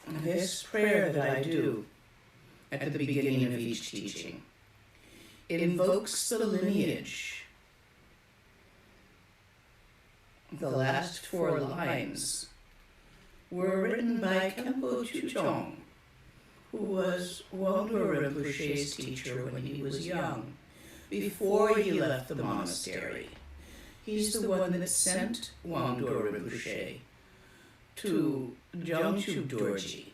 This prayer that I do at the beginning of each teaching invokes the lineage. The last 4 lines were written by Kempo Chujong, who was Wangdo Rinpoche's teacher when he was young, before he left the monastery. He's the one that sent Wangdo Rinpoche to Jongchub Dorje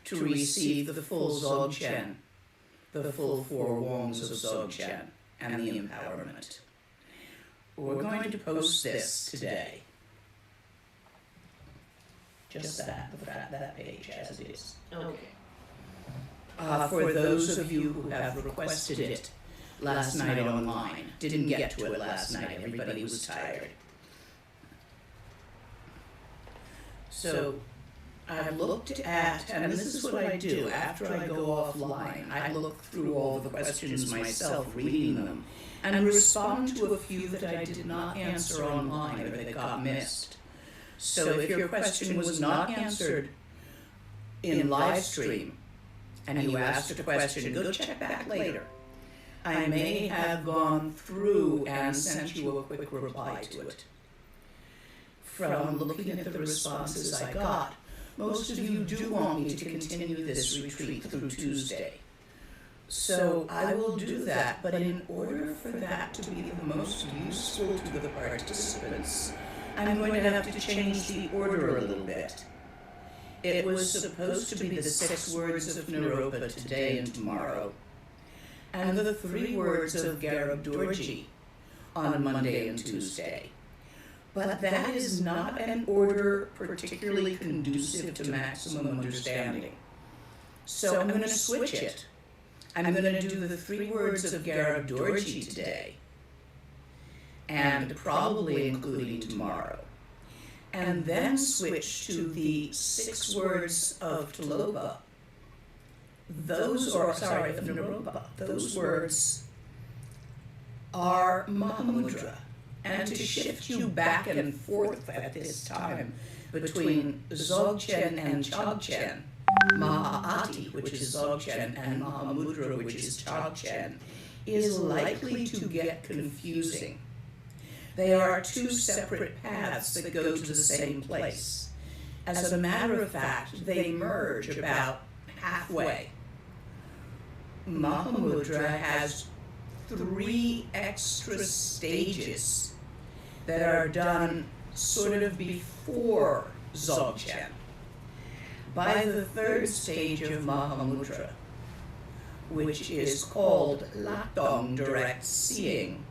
to receive the full Dzogchen, the full 4 Wongs of Dzogchen, and the empowerment. We're going to post this today. Just that page as it is. Okay. For those of you who have requested it last night online, didn't get to it last night, everybody was tired. So I looked at, and this is what I do after I go offline, I look through all the questions myself, reading them, and respond to a few that I did not answer online or that got missed. So if your question was not answered in live stream, and you asked a question, go check back later. I may have gone through and sent you a quick reply to it. From looking at the responses I got, most of you do want me to continue this retreat through Tuesday. So I will do that, but in order for that to be the most useful to the participants, I'm going to have to change the order a little bit. It was supposed to be the 6 words of Naropa today and tomorrow, and the 3 words of Garab Dorje on Monday and Tuesday. But that is not an order particularly conducive to maximum understanding. So I'm going to switch it. I'm going to do the 3 words of Garab Dorje today, and probably including tomorrow, and then switch to the 6 words of Talopa. Those words are Mahamudra. And to shift you back and forth at this time between Dzogchen and Chogchen, Maha'ati, which is Dzogchen, and Mahamudra, which is Chogchen, is likely to get confusing. They are 2 separate paths that go to the same place. As a matter of fact, they merge about halfway. Mahamudra has 3 extra stages that are done sort of before Dzogchen. By the 3rd stage of Mahamudra, which is called Latong direct seeing,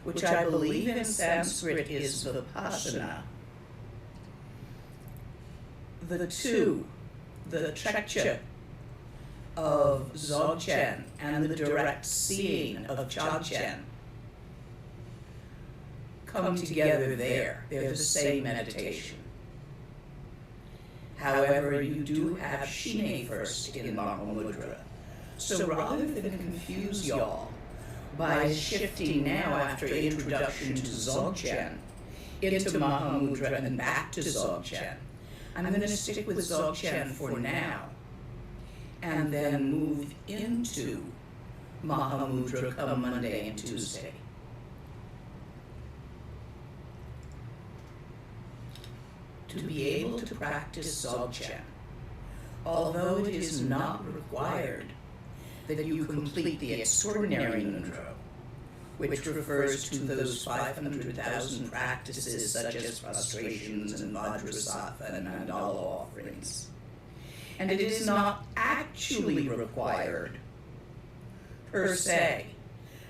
which I believe in Sanskrit is Vipassana, the Trekcha of Dzogchen and the direct seeing of Chogchen come together there. They're the same meditation. However, you do have Shine first in Mahamudra. So rather than confuse y'all by shifting now after introduction to Dzogchen into Mahamudra and back to Dzogchen, I'm going to stick with Dzogchen for now, and then move into Mahamudra come Monday and Tuesday. To be able to practice Dzogchen, although it is not required that you complete the extraordinary Nundro, which refers to those 500,000 practices such as prostrations and Vajrasattva and mandala offerings. And it is not actually required, per se,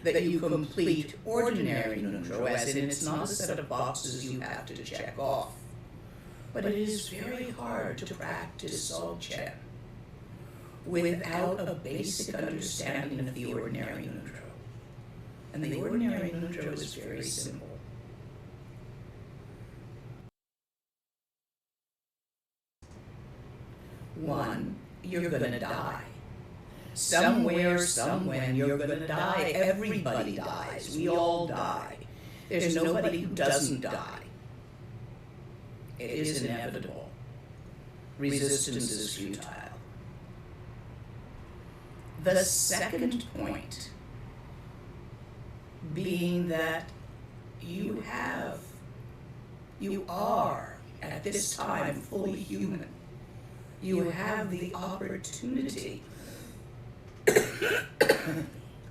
that you complete ordinary Nundro, as in it's not a set of boxes you have to check off. But it is very hard to practice Dzogchen without a basic understanding of the ordinary Nundro. And the ordinary Nundro is very simple. One, you're gonna die. Somewhere, somewhen, you're gonna die. Everybody dies. We all die. There's nobody who doesn't die. It is inevitable. resistance is futile. The second point being that you are, at this time, fully human. You have the opportunity,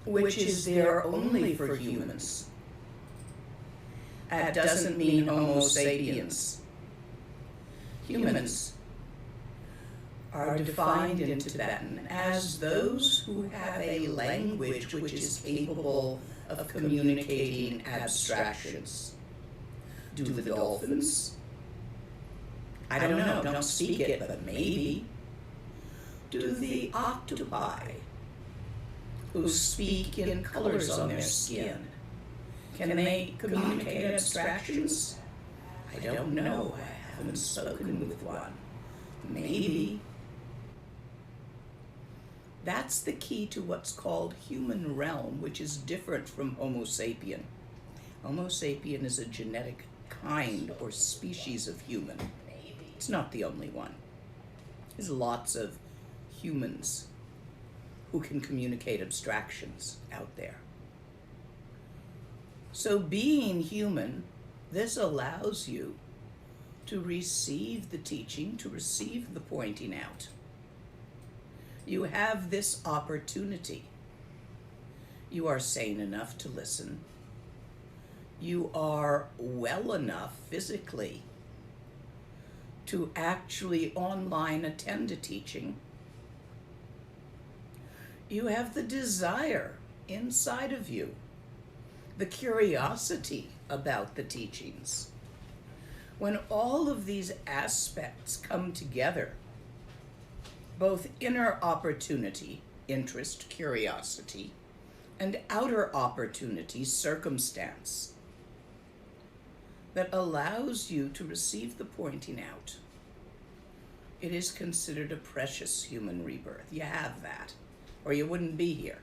which is there only for humans. That doesn't mean Homo sapiens. Humans are defined in Tibetan as those who have a language which is capable of communicating abstractions. Do the dolphins? I don't know, don't speak it, but maybe. Do the octopi, who speak in colors on their skin, can they communicate abstractions? I don't know, I haven't spoken with one. Maybe. That's the key to what's called human realm, which is different from Homo sapien. Homo sapien is a genetic kind or species of human. It's not the only one. There's lots of humans who can communicate abstractions out there. So being human, this allows you to receive the teaching, to receive the pointing out. You have this opportunity. You are sane enough to listen. You are well enough physically to actually online attend a teaching. You have the desire inside of you, the curiosity about the teachings. When all of these aspects come together, both inner opportunity, interest, curiosity, and outer opportunity, circumstance, that allows you to receive the pointing out, it is considered a precious human rebirth. You have that, or you wouldn't be here.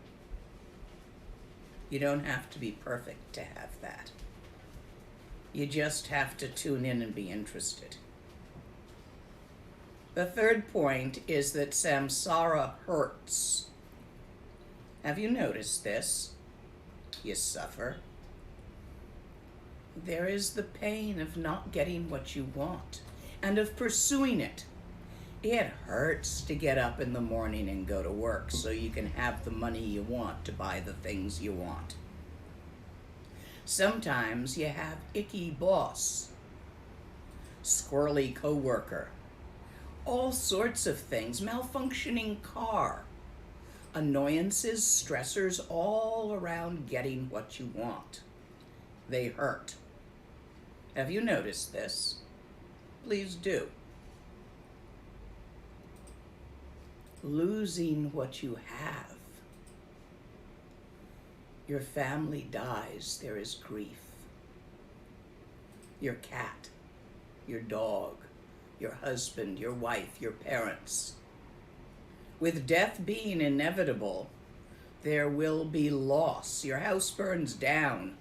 You don't have to be perfect to have that. You just have to tune in and be interested. The third point is that samsara hurts. Have you noticed this? You suffer. There is the pain of not getting what you want and of pursuing it. It hurts to get up in the morning and go to work so you can have the money you want to buy the things you want. Sometimes you have icky boss, squirrely coworker, all sorts of things, malfunctioning car, annoyances, stressors all around getting what you want. They hurt. Have you noticed this? Please do. Losing what you have. Your family dies, there is grief. Your cat, your dog, your husband, your wife, your parents. With death being inevitable, there will be loss. Your house burns down.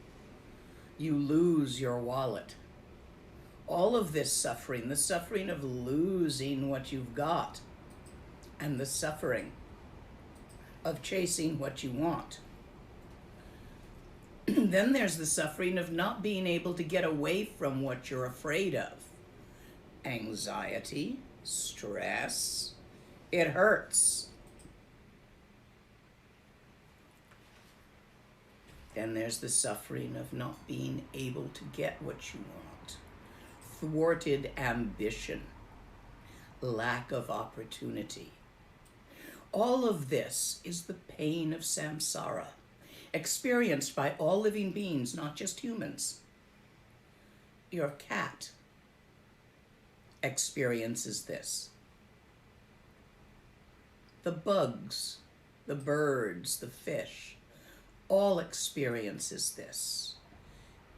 You lose your wallet. All of this suffering, the suffering of losing what you've got, and the suffering of chasing what you want. Then there's the suffering of not being able to get away from what you're afraid of. Anxiety, stress, it hurts. Then there's the suffering of not being able to get what you want. Thwarted ambition, lack of opportunity. All of this is the pain of samsara, experienced by all living beings, not just humans. Your cat experiences this. The bugs, the birds, the fish, all experiences this.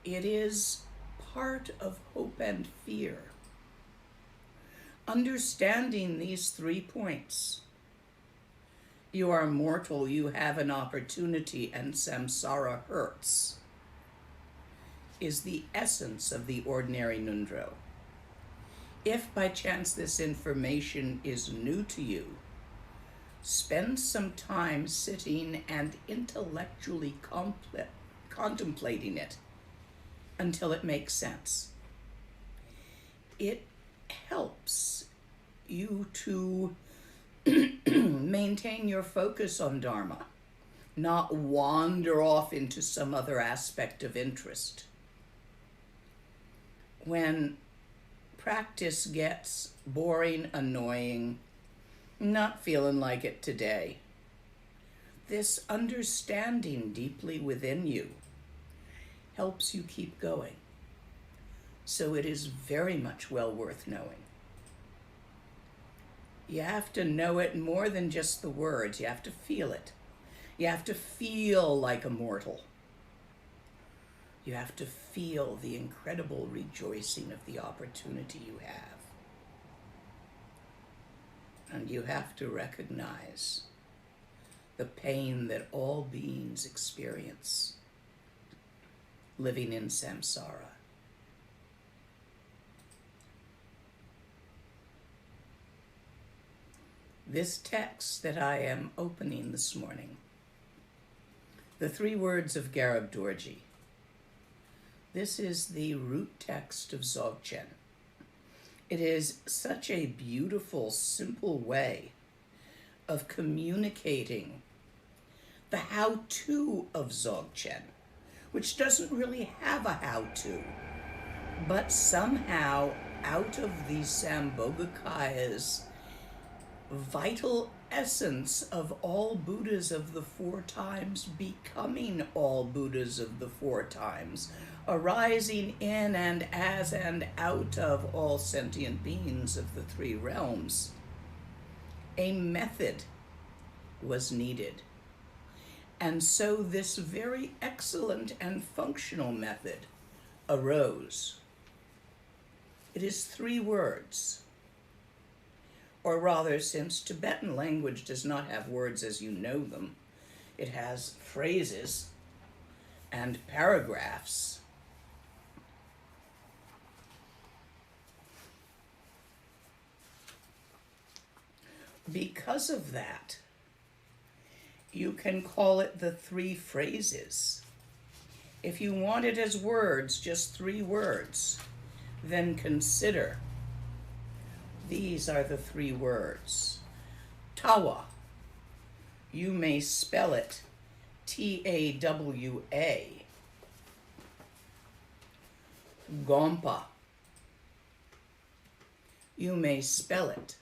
It is part of hope and fear. Understanding these 3 points, you are mortal, you have an opportunity, and samsara hurts, is the essence of the ordinary Nundro. If by chance this information is new to you, spend some time sitting and intellectually contemplating it until it makes sense. It helps you to maintain your focus on Dharma, not wander off into some other aspect of interest. When practice gets boring, annoying, not feeling like it today, this understanding deeply within you helps you keep going. So it is very much well worth knowing. You have to know it more than just the words. You have to feel it. You have to feel like a mortal. You have to feel the incredible rejoicing of the opportunity you have. And you have to recognize the pain that all beings experience living in samsara. This text that I am opening this morning, the 3 words of Garab Dorje, this is the root text of Dzogchen. It is such a beautiful, simple way of communicating the how-to of Dzogchen, which doesn't really have a how-to, but somehow out of the Sambhogakaya's vital essence of all Buddhas of the 4 times becoming all Buddhas of the 4 times, arising in and as and out of all sentient beings of the 3 realms, a method was needed. And so this very excellent and functional method arose. It is 3 words. Or rather, since Tibetan language does not have words as you know them, it has phrases and paragraphs. Because of that, you can call it the 3 phrases. If you want it as words, just 3 words, then consider these are the 3 words. Tawa, you may spell it T-A-W-A. Gompa, you may spell it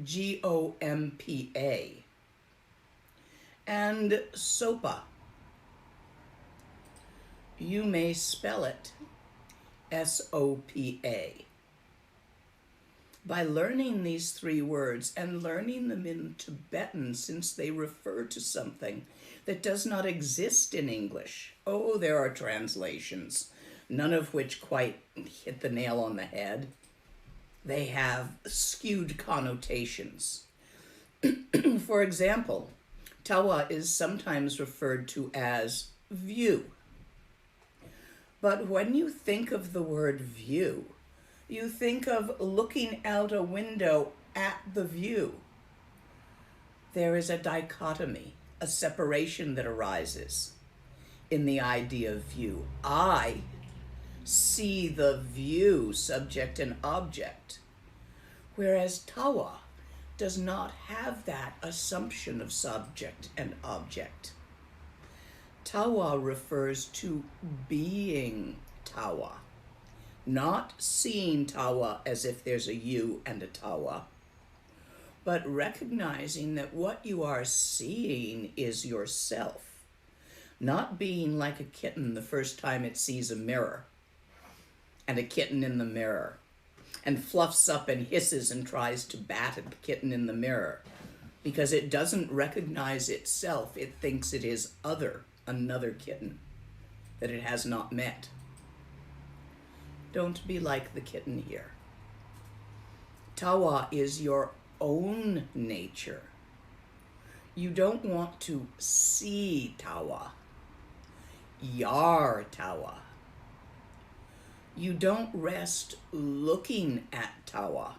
G-O-M-P-A. And Sopa, you may spell it S-O-P-A. By learning these 3 words and learning them in Tibetan, since they refer to something that does not exist in English. Oh, there are translations, none of which quite hit the nail on the head. They have skewed connotations. For example, Tawa is sometimes referred to as view. But when you think of the word view, you think of looking out a window at the view. There is a dichotomy, a separation that arises in the idea of view. I see the view, subject and object, whereas Tawa does not have that assumption of subject and object. Tawa refers to being Tawa. Not seeing Tawa as if there's a you and a Tawa, but recognizing that what you are seeing is yourself. Not being like a kitten the first time it sees a mirror, and a kitten in the mirror, and fluffs up and hisses and tries to bat at the kitten in the mirror, because it doesn't recognize itself. It thinks it is another kitten that it has not met. Don't be like the kitten here. Tawa is your own nature. You don't want to see Tawa. Yar Tawa. You don't rest looking at Tawa.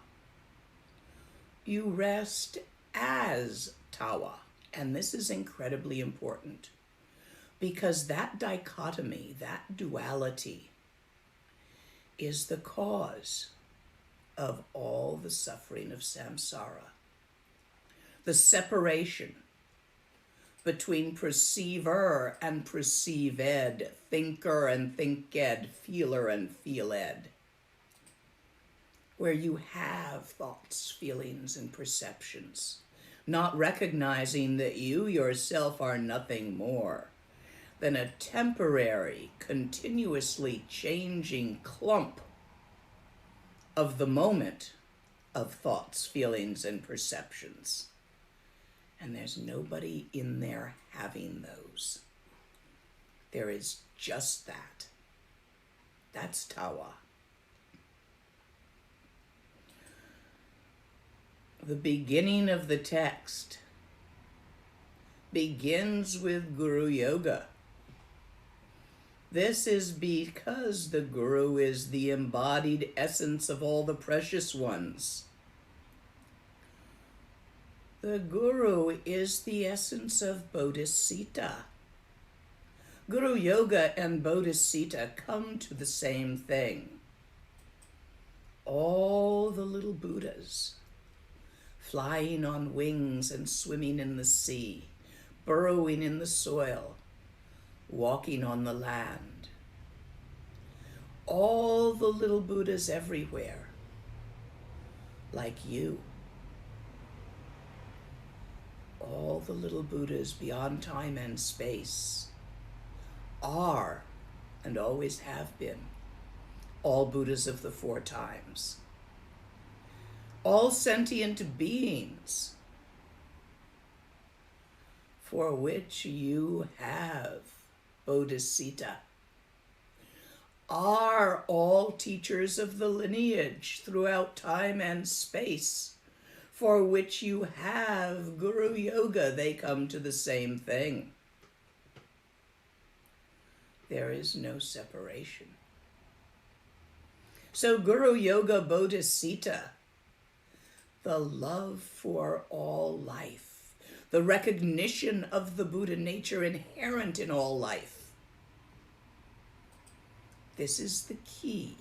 You rest as Tawa. And this is incredibly important because that dichotomy, that duality, is the cause of all the suffering of samsara. The separation between perceiver and perceived, thinker and thinked, feeler and feeled, where you have thoughts, feelings, and perceptions, not recognizing that you yourself are nothing more than a temporary, continuously changing clump of the moment of thoughts, feelings, and perceptions. And there's nobody in there having those. There is just that. That's Tawa. The beginning of the text begins with Guru Yoga. This is because the Guru is the embodied essence of all the precious ones. The Guru is the essence of Bodhisattva. Guru Yoga and Bodhisattva come to the same thing. All the little Buddhas, flying on wings and swimming in the sea, burrowing in the soil, walking on the land. All the little Buddhas everywhere, like you. All the little Buddhas beyond time and space are, and always have been, all Buddhas of the four times. All sentient beings for which you have Bodhisattva are all teachers of the lineage throughout time and space, for which you have Guru Yoga. They come to the same thing. There is no separation. So Guru Yoga Bodhisattva, the love for all life, the recognition of the Buddha nature inherent in all life. This is the key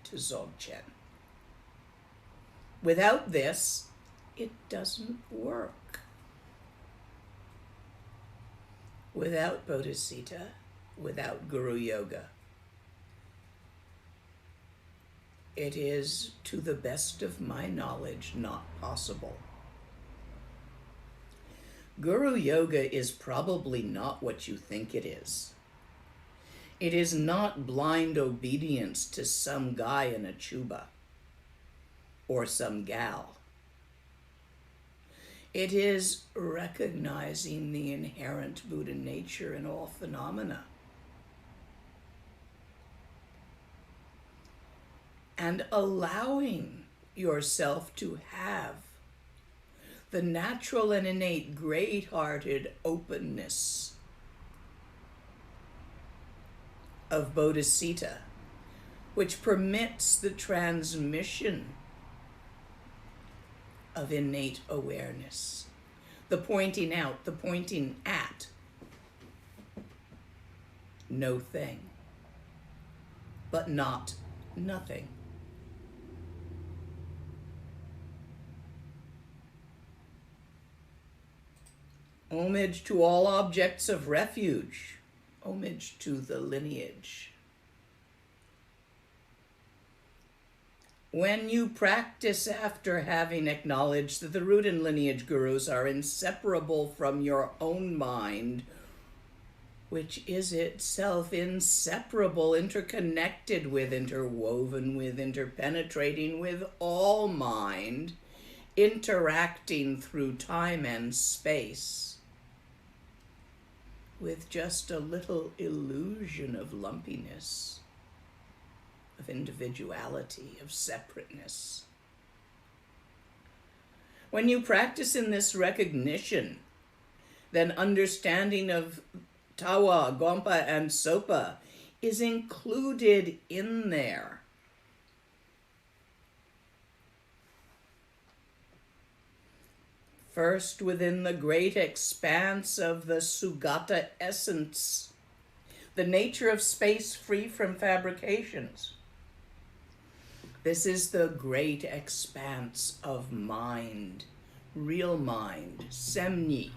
to Dzogchen. Without this, it doesn't work. Without Bodhisattva, without Guru Yoga, it is, to the best of my knowledge, not possible. Guru Yoga is probably not what you think it is. It is not blind obedience to some guy in a chuba or some gal. It is recognizing the inherent Buddha nature in all phenomena and allowing yourself to have the natural and innate great-hearted openness of Bodhisattva, which permits the transmission of innate awareness, the pointing out, the pointing at no thing, but not nothing. Homage to all objects of refuge. Homage to the lineage. When you practice after having acknowledged that the root and lineage gurus are inseparable from your own mind, which is itself inseparable, interconnected with, interwoven with, interpenetrating with all mind, interacting through time and space, with just a little illusion of lumpiness, of individuality, of separateness. When you practice in this recognition, then understanding of Tawa, Gompa, and Sopa is included in there. First, within the great expanse of the Sugata essence, the nature of space free from fabrications. This is the great expanse of mind, real mind, semni.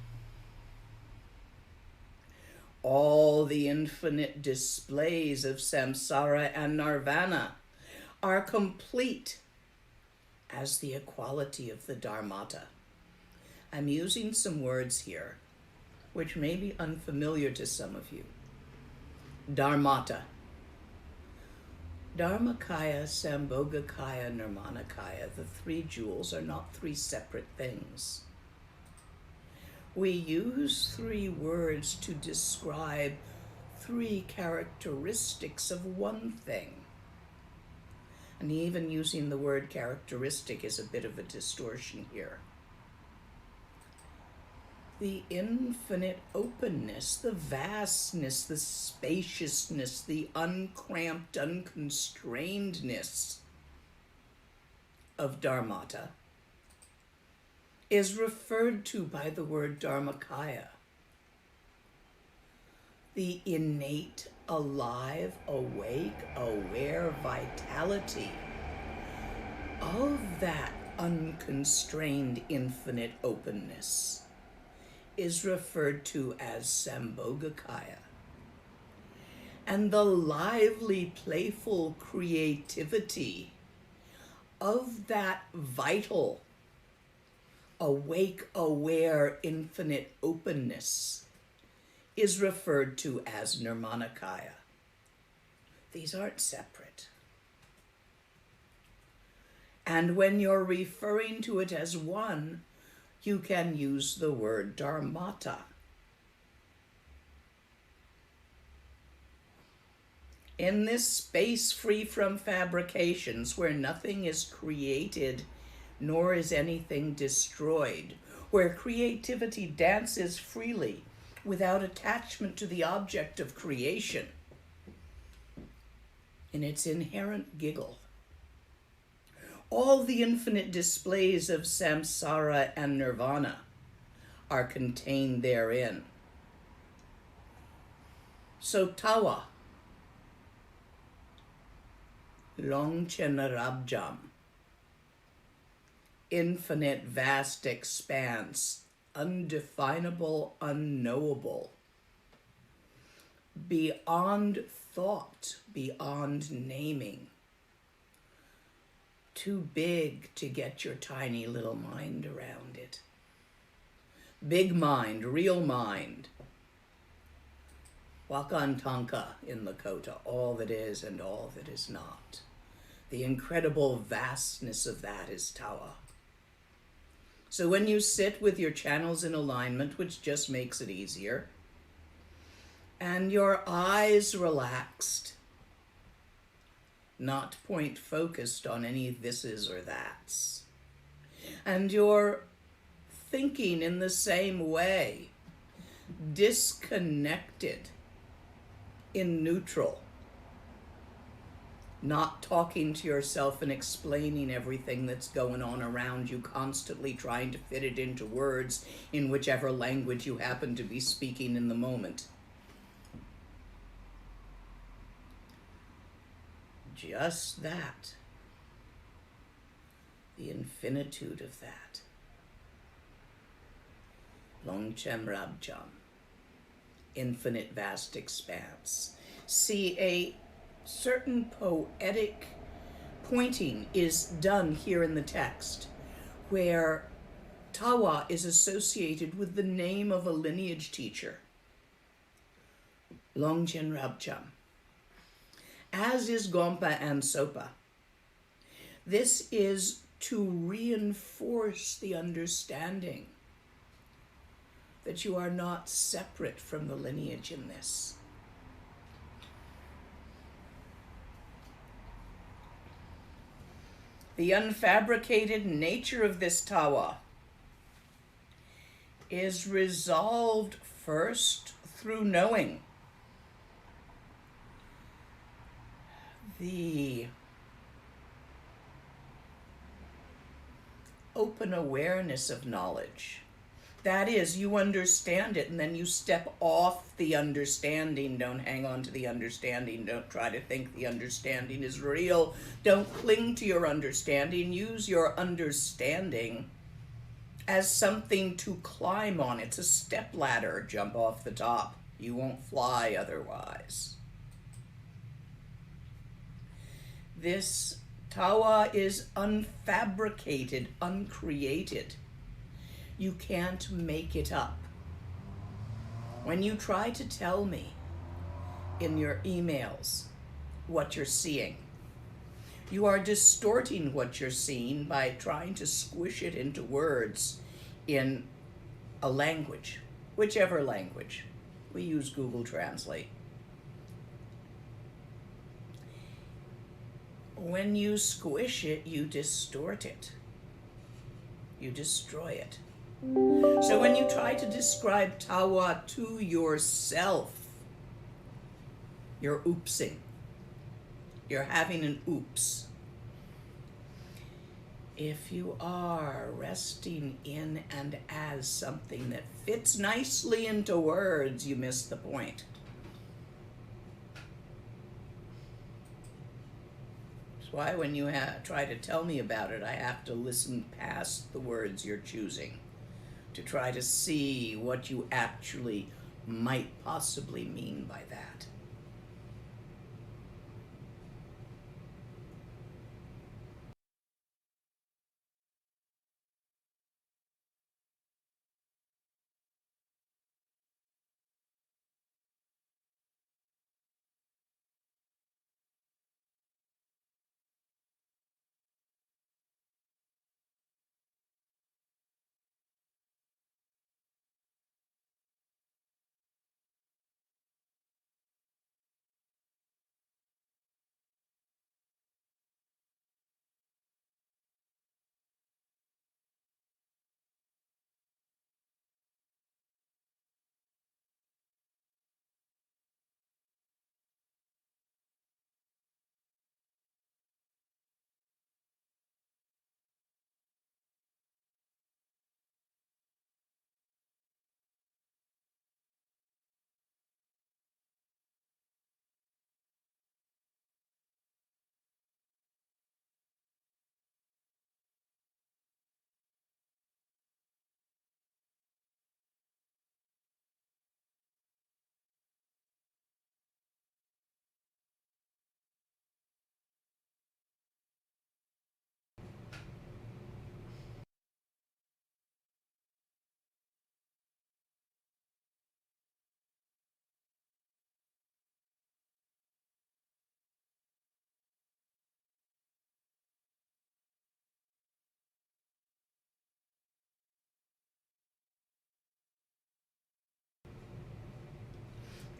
All the infinite displays of samsara and nirvana are complete as the equality of the dharmata. I'm using some words here which may be unfamiliar to some of you. Dharmata. Dharmakaya, Sambhogakaya, Nirmanakaya, the three jewels, are not three separate things. We use three words to describe three characteristics of one thing. And even using the word characteristic is a bit of a distortion here. The infinite openness, the vastness, the spaciousness, the uncramped, unconstrainedness of dharmata is referred to by the word dharmakaya. The innate, alive, awake, aware vitality of that unconstrained infinite openness is referred to as Sambhogakaya. And the lively, playful creativity of that vital, awake, aware, infinite openness is referred to as Nirmanakaya. These aren't separate. And when you're referring to it as one, you can use the word dharmata. In this space free from fabrications, where nothing is created nor is anything destroyed, where creativity dances freely without attachment to the object of creation, in its inherent giggle, all the infinite displays of samsara and nirvana are contained therein. So tawa, Longchenarabjam, infinite, vast expanse, undefinable, unknowable, beyond thought, beyond naming, too big to get your tiny little mind around it. Big mind, real mind. Wakantanka in Lakota, all that is and all that is not. The incredible vastness of that is Tawa. So when you sit with your channels in alignment, which just makes it easier, and your eyes relaxed, not point focused on any thises or that's, and you're thinking in the same way, disconnected, in neutral, not talking to yourself and explaining everything that's going on around you, constantly trying to fit it into words in whichever language you happen to be speaking in the moment. Just that, the infinitude of that. Longchem Rabjam, infinite vast expanse. See, a certain poetic pointing is done here in the text, where Tawa is associated with the name of a lineage teacher, Longchen Rabjam, as is Gompa and Sopa. This is to reinforce the understanding that you are not separate from the lineage in this. The unfabricated nature of this Tawa is resolved first through knowing, the open awareness of knowledge. That is, you understand it and then you step off the understanding. Don't hang on to the understanding. Don't try to think the understanding is real. Don't cling to your understanding. Use your understanding as something to climb on. It's a step ladder. Jump off the top. You won't fly otherwise. This tawa is unfabricated, uncreated. You can't make it up. When you try to tell me in your emails what you're seeing, you are distorting what you're seeing by trying to squish it into words in a language, whichever language. We use Google Translate. When you squish it, you distort it. You destroy it. So when you try to describe tawa to yourself, you're oopsing. You're having an oops. If you are resting in and as something that fits nicely into words, you miss the point. That's why when you try to tell me about it, I have to listen past the words you're choosing to try to see what you actually might possibly mean by that.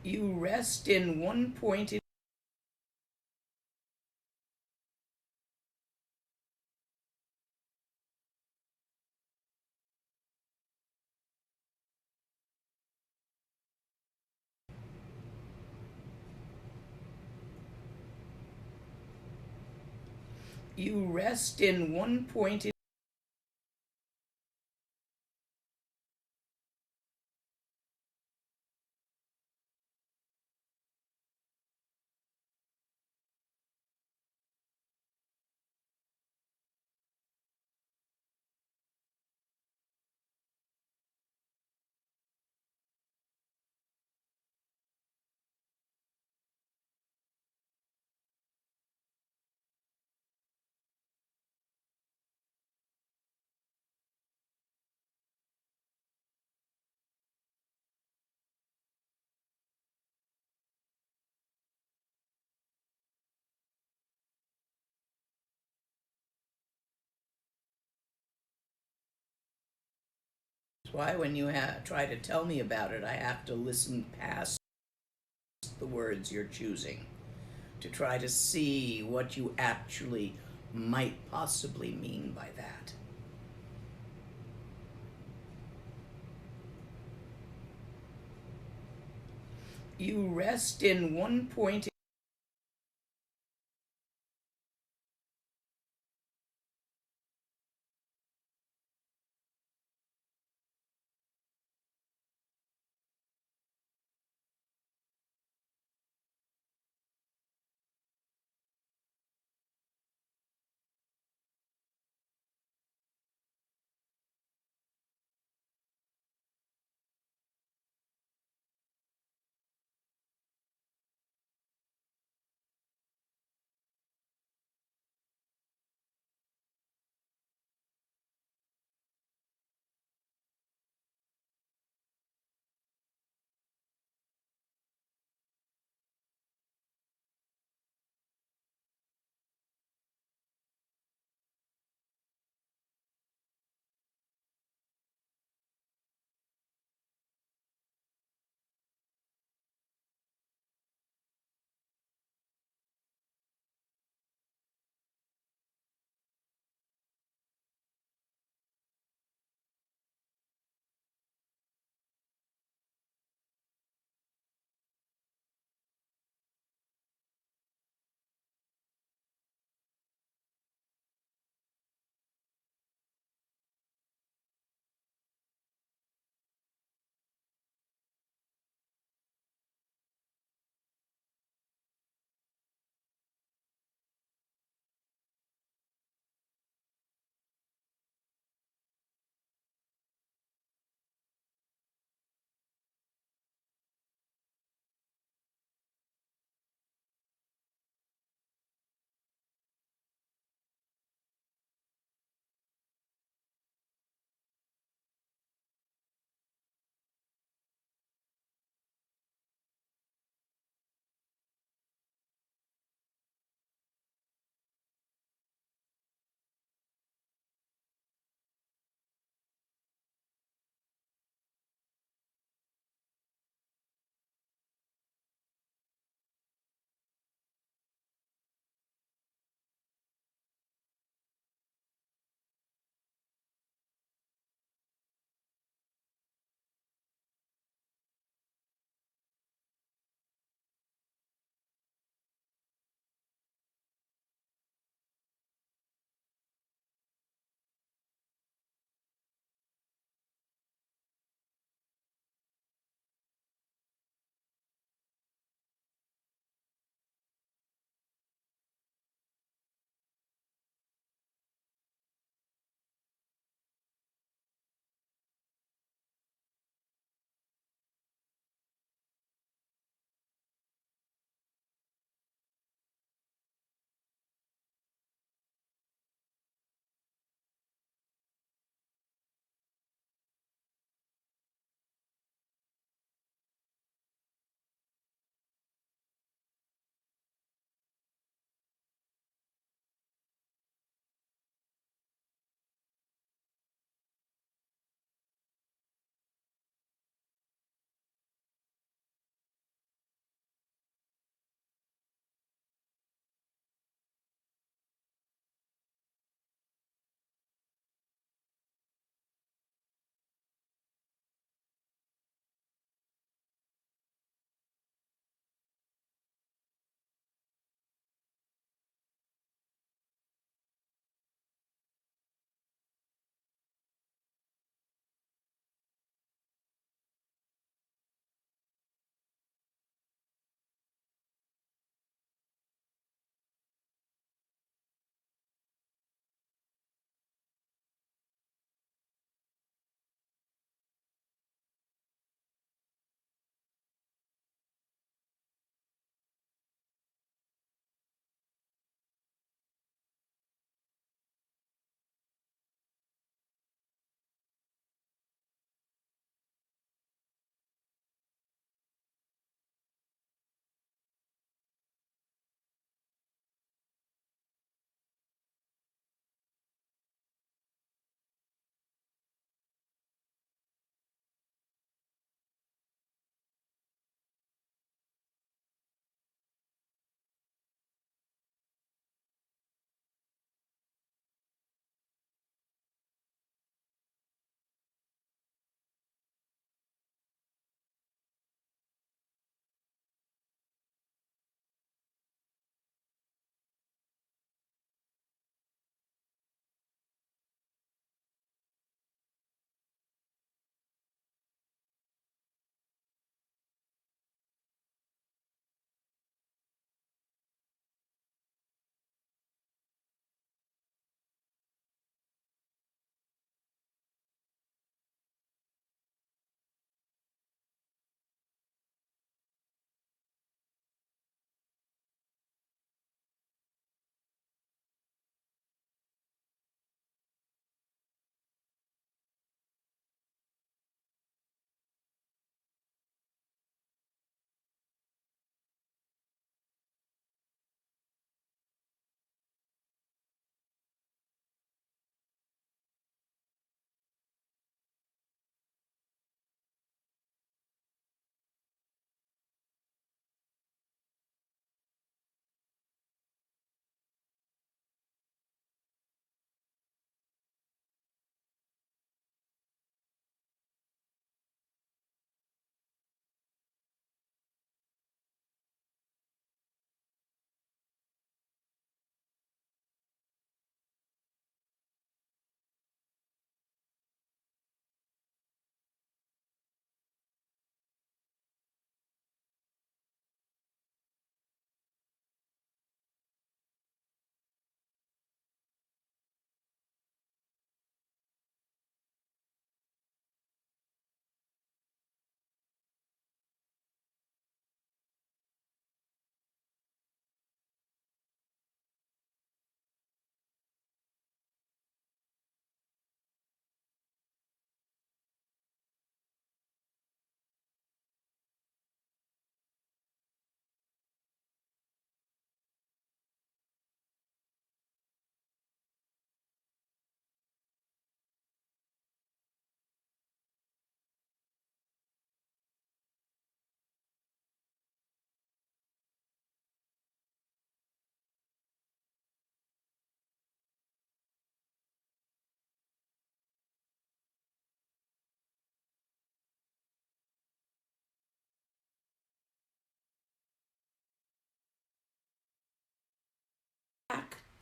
You rest in one point. You rest in one point. That's why when you try to tell me about it, I have to listen past the words you're choosing to try to see what you actually might possibly mean by that. You rest in one point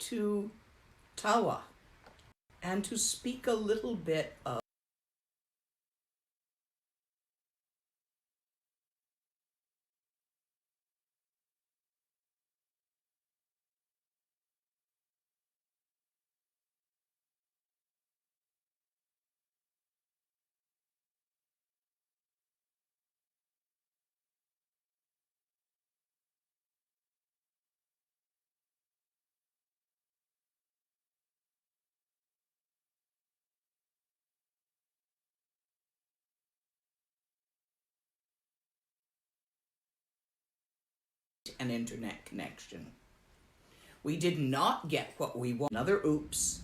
to Tawa and to speak a little bit of an internet connection. We did not get what we want. Another oops.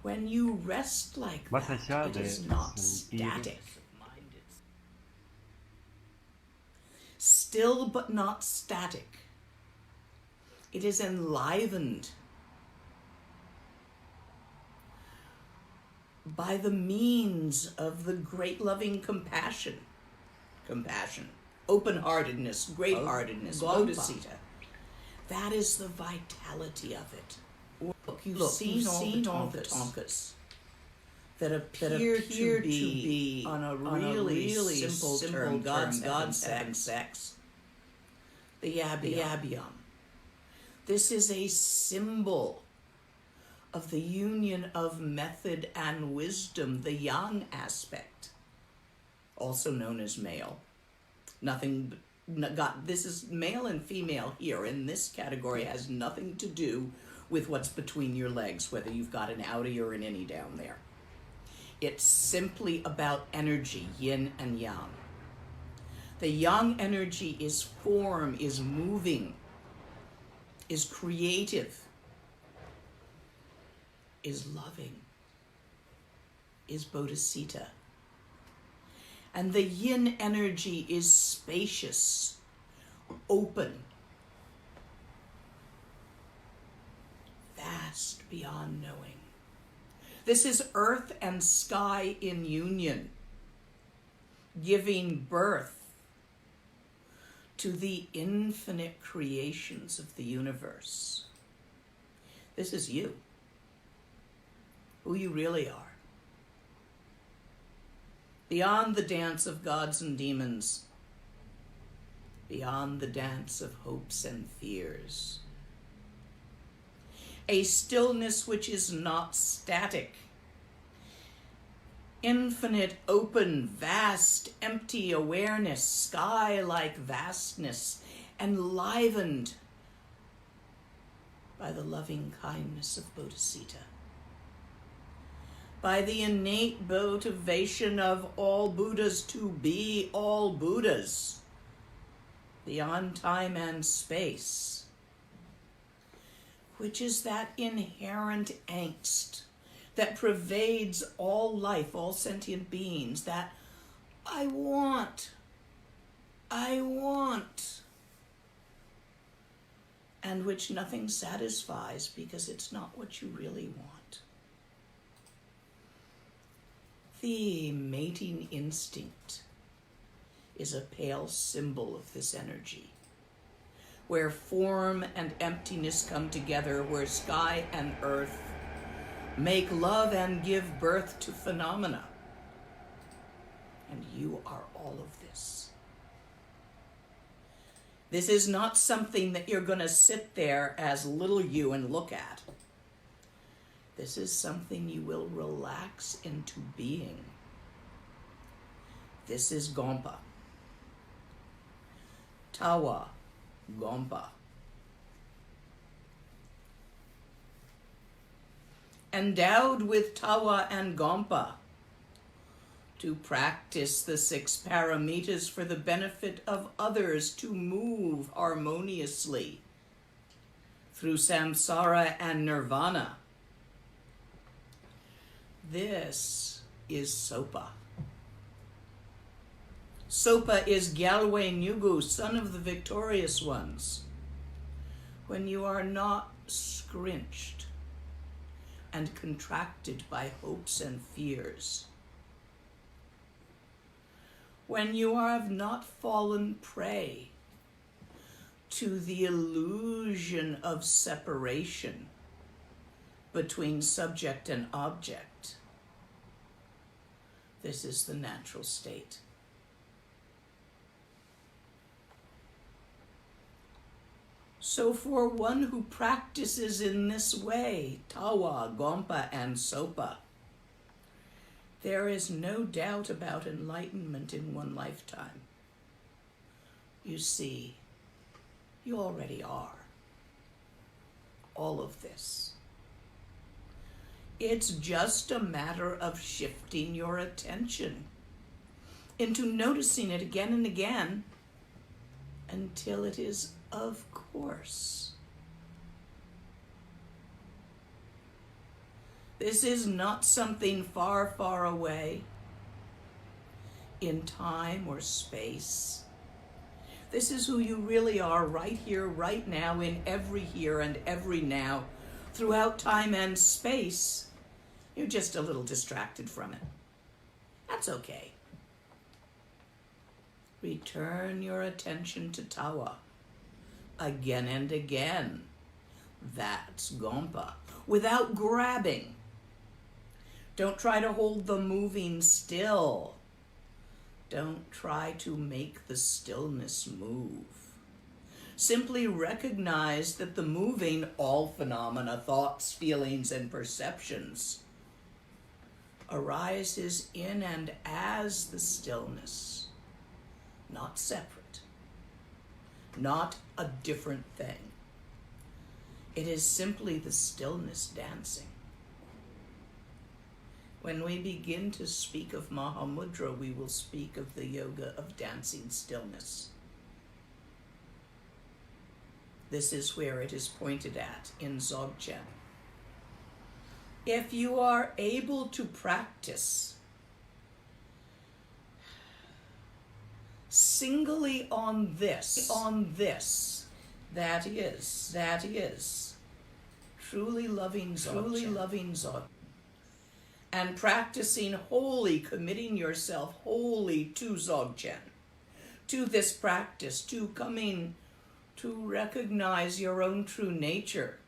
When you rest like that, it is not static. Still but not static. It is enlivened by the means of the great loving compassion, open-heartedness, great-heartedness, bodhisattva. That is the vitality of it. Look, you've seen all the tonkas that appear to be on a really simple term, God, sex. The yabiyam. This is a symbol of the union of method and wisdom, the yang aspect, also known as male. This is male and female here in this category, has nothing to do with what's between your legs, whether you've got an outie or an innie down there. It's simply about energy, yin and yang. The yang energy is form, is moving, is creative, is loving, is bodhisattva. And the yin energy is spacious, open, vast beyond knowing. This is earth and sky in union, giving birth to the infinite creations of the universe. This is you, who you really are. Beyond the dance of gods and demons, beyond the dance of hopes and fears. A stillness which is not static. Infinite, open, vast, empty awareness, sky-like vastness, enlivened by the loving kindness of bodhisattva. By the innate motivation of all Buddhas to be all Buddhas, beyond time and space, which is that inherent angst that pervades all life, all sentient beings, that I want, and which nothing satisfies because it's not what you really want. The mating instinct is a pale symbol of this energy, where form and emptiness come together, where sky and earth make love and give birth to phenomena. And you are all of this. This is not something that you're going to sit there as little you and look at. This is something you will relax into being. This is Gompa. Tawa, Gompa. Endowed with Tawa and Gompa to practice the 6 paramitas for the benefit of others, to move harmoniously through samsara and nirvana. This is Sopa. Sopa is Galway Nugu, son of the victorious ones. When you are not scrunched and contracted by hopes and fears. When you have not fallen prey to the illusion of separation between subject and object. This is the natural state. So for one who practices in this way, tawa, gompa, and sopa, there is no doubt about enlightenment in one lifetime. You see, you already are all of this. It's just a matter of shifting your attention into noticing it again and again until it is of course. This is not something far, far away in time or space. This is who you really are right here, right now, in every here and every now, throughout time and space. You're just a little distracted from it. That's okay. Return your attention to tawa again and again. That's gompa. Without grabbing. Don't try to hold the moving still. Don't try to make the stillness move. Simply recognize that the moving, all phenomena, thoughts, feelings, and perceptions, arises in and as the stillness, not separate, not a different thing. It is simply the stillness dancing. When we begin to speak of Mahamudra, we will speak of the yoga of dancing stillness. This is where it is pointed at in Dzogchen. If you are able to practice singly on this, that is truly loving Dzogchen, and practicing wholly, committing yourself wholly to Dzogchen, to this practice, to coming to recognize your own true nature,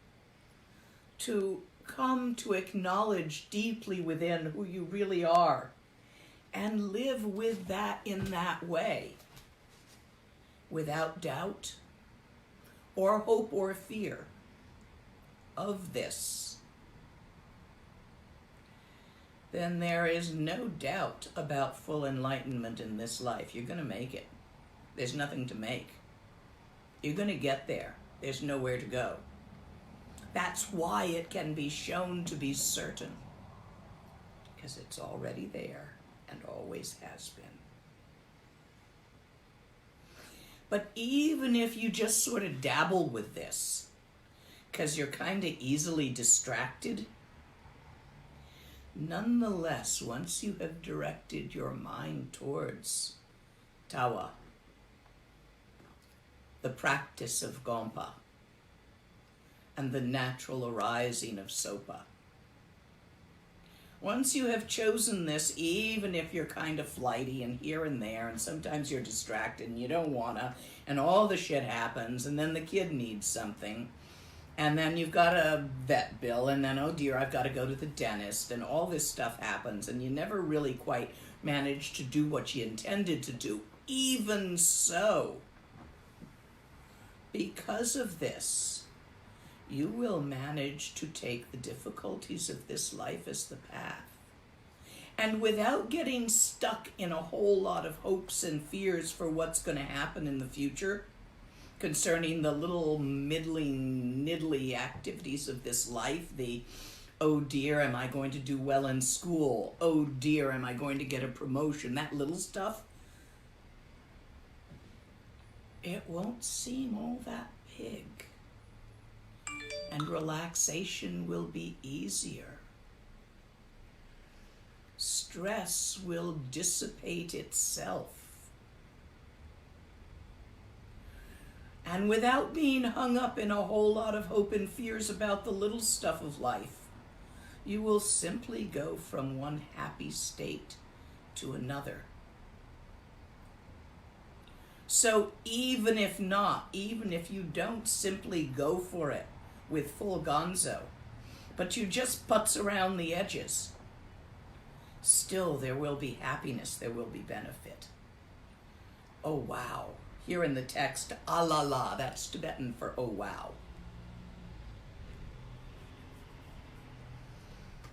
to come to acknowledge deeply within who you really are, and live with that in that way, without doubt or hope or fear of this, then there is no doubt about full enlightenment in this life. You're going to make it. There's nothing to make. You're going to get there. There's nowhere to go. That's why it can be shown to be certain, because it's already there and always has been. But even if you just sort of dabble with this, because you're kind of easily distracted, nonetheless, once you have directed your mind towards tawa, the practice of gompa, and the natural arising of sopa, once you have chosen this, even if you're kind of flighty and here and there, and sometimes you're distracted and you don't wanna, and all the shit happens, and then the kid needs something, and then you've got a vet bill, and then, oh dear, I've got to go to the dentist, and all this stuff happens, and you never really quite manage to do what you intended to do. Even so, because of this, you will manage to take the difficulties of this life as the path. And without getting stuck in a whole lot of hopes and fears for what's going to happen in the future, concerning the little middling, niddly activities of this life, the, oh dear, am I going to do well in school? Oh dear, am I going to get a promotion? That little stuff, it won't seem all that big. And relaxation will be easier. Stress will dissipate itself. And without being hung up in a whole lot of hope and fears about the little stuff of life, you will simply go from one happy state to another. So even if not, even if you don't simply go for it with full gonzo, but you just putz around the edges, still there will be happiness, there will be benefit. Oh wow. Here in the text, ah la la, that's Tibetan for oh wow.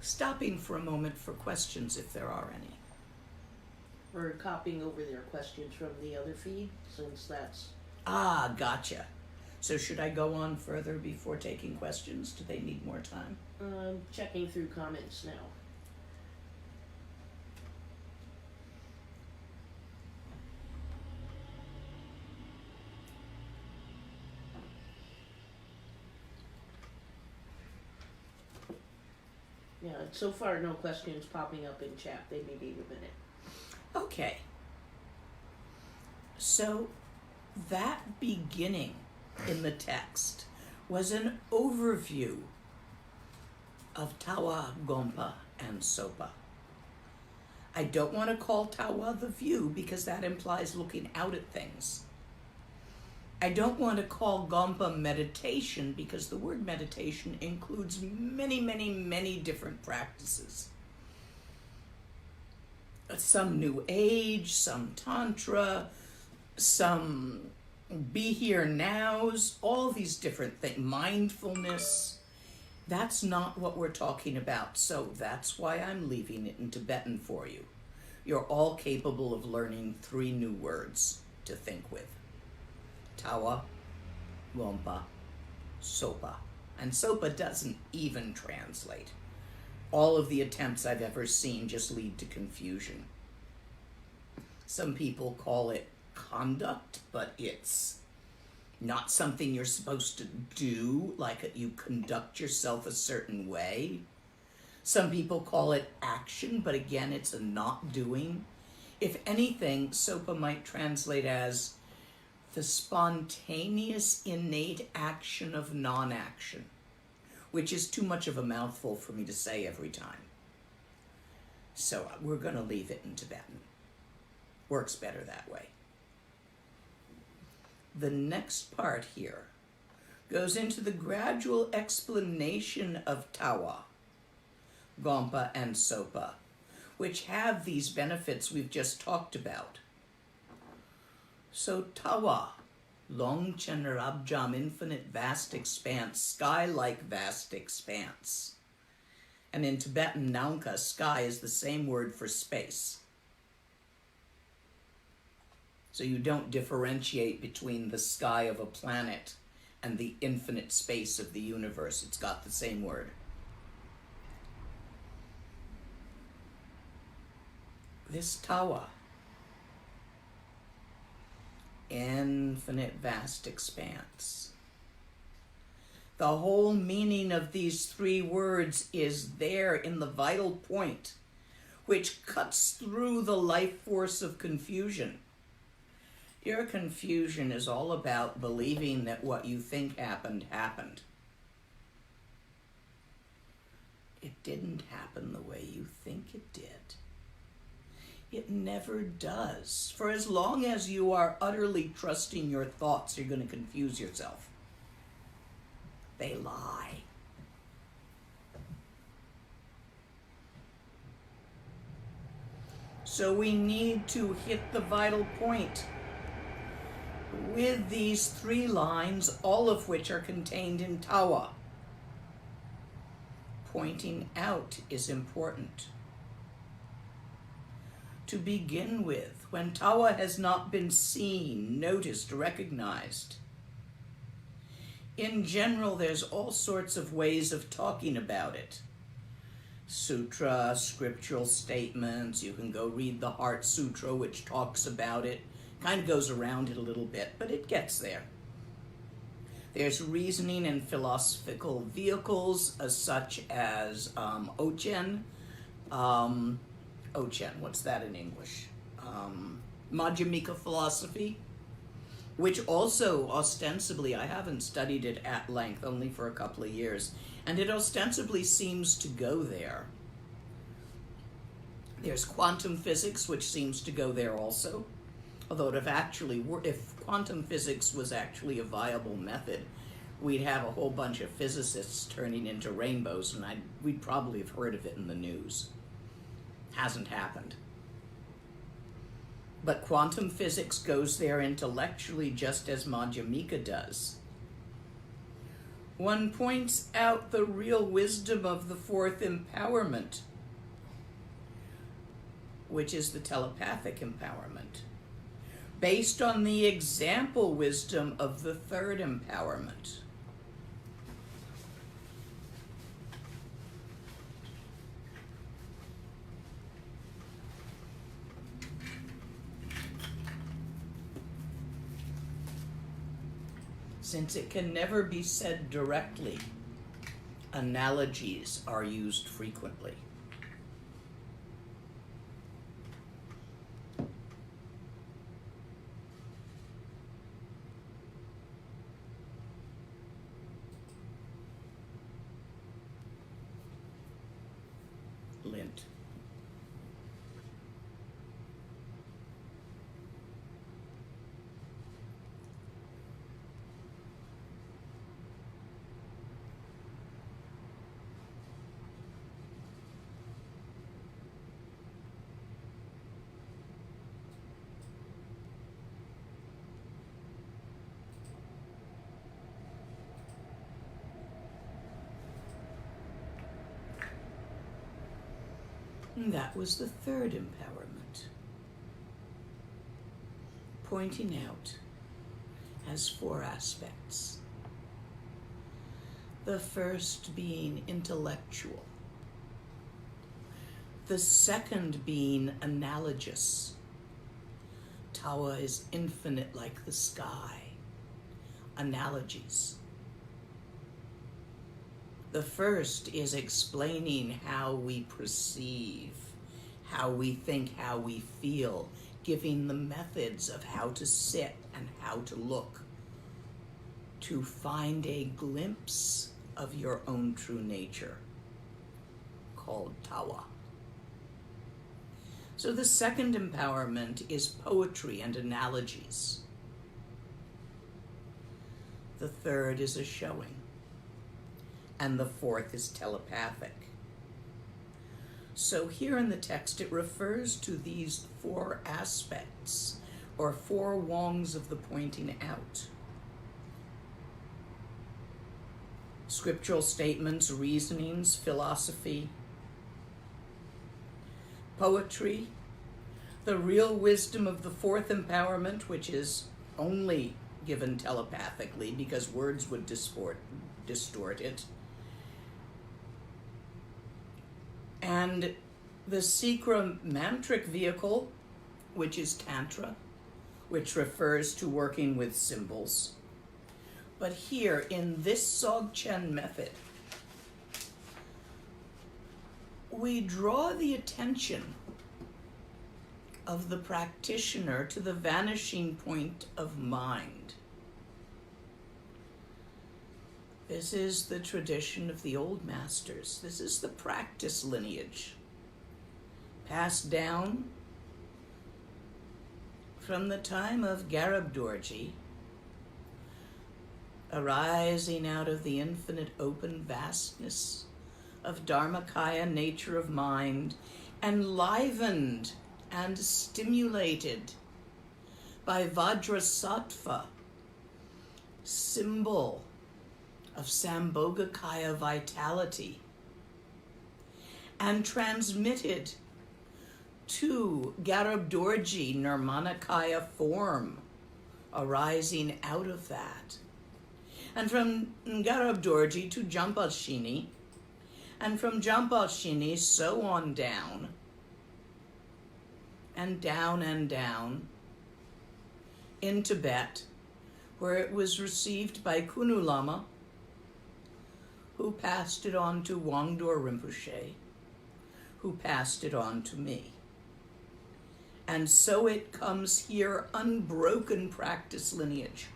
Stopping for a moment for questions if there are any. We're copying over their questions from the other feed, since that's... Ah, gotcha. So should I go on further before taking questions? Do they need more time? Checking through comments now. Yeah, so far no questions popping up in chat. They may need a minute. Okay. So that beginning in the text was an overview of Tawa, Gompa, and Sopa. I don't want to call Tawa the view because that implies looking out at things. I don't want to call Gompa meditation because the word meditation includes many, many, many different practices. Some New Age, some Tantra, some be here nows, all these different things, mindfulness. That's not what we're talking about, so that's why I'm leaving it in Tibetan for you. You're all capable of learning 3 new words to think with. Tawa, Gompa, Sopa. And Sopa doesn't even translate. All of the attempts I've ever seen just lead to confusion. Some people call it conduct, but it's not something you're supposed to do, like you conduct yourself a certain way. Some people call it action, but again, it's a not doing. If anything, Sopa might translate as the spontaneous, innate action of non-action, which is too much of a mouthful for me to say every time. So we're going to leave it in Tibetan. Works better that way. The next part here goes into the gradual explanation of Tawa, Gompa, and Sopa, which have these benefits we've just talked about. So Tawa, Longchen Rabjam, infinite vast expanse, sky-like vast expanse. And in Tibetan, Naunka, sky is the same word for space. So you don't differentiate between the sky of a planet and the infinite space of the universe. It's got the same word. This Tawa, infinite vast expanse. The whole meaning of these 3 words is there in the vital point, which cuts through the life force of confusion. Your confusion is all about believing that what you think happened, happened. It didn't happen the way you think it did. It never does. For as long as you are utterly trusting your thoughts, you're going to confuse yourself. They lie. So we need to hit the vital point with these 3 lines, all of which are contained in Tawa. Pointing out is important. To begin with, when Tawa has not been seen, noticed, recognized, in general, there's all sorts of ways of talking about it. Sutra, scriptural statements, you can go read the Heart Sutra, which talks about it. Kind of goes around it a little bit, but it gets there. There's reasoning and philosophical vehicles, such as Ochen. Ochen, what's that in English? Madhyamika philosophy, which also ostensibly, I haven't studied it at length, only for a couple of years, and it ostensibly seems to go there. There's quantum physics, which seems to go there also. Although if quantum physics was actually a viable method, we'd have a whole bunch of physicists turning into rainbows, and we'd probably have heard of it in the news. Hasn't happened. But quantum physics goes there intellectually just as Madhyamika does. One points out the real wisdom of the fourth empowerment, which is the telepathic empowerment, based on the example wisdom of the third empowerment. Since it can never be said directly, analogies are used frequently. Lint. And that was the third empowerment, pointing out as 4 aspects. The first being intellectual, the second being analogous. Tawa is infinite like the sky. Analogies. The first is explaining how we perceive, how we think, how we feel, giving the methods of how to sit and how to look, to find a glimpse of your own true nature, called Tawa. So the second empowerment is poetry and analogies. The third is a showing. And the fourth is telepathic. So here in the text, it refers to these 4 aspects, or 4 wongs of the pointing out. Scriptural statements, reasonings, philosophy, poetry, the real wisdom of the fourth empowerment, which is only given telepathically because words would distort it, and the secret mantric vehicle, which is Tantra, which refers to working with symbols. But here, in this Dzogchen method, we draw the attention of the practitioner to the vanishing point of mind. This is the tradition of the old masters. This is the practice lineage, passed down from the time of Garab Dorje, arising out of the infinite open vastness of Dharmakaya nature of mind, enlivened and stimulated by Vajrasattva, symbol of Sambhogakaya vitality, and transmitted to Garab Dorje Nirmanakaya form, arising out of that. And from Garab Dorje to Jampalshini, and from Jampalshini so on down, and down and down, in Tibet, where it was received by Kunu Lama, who passed it on to Wangdor Rinpoche, who passed it on to me. And so it comes here, unbroken practice lineage.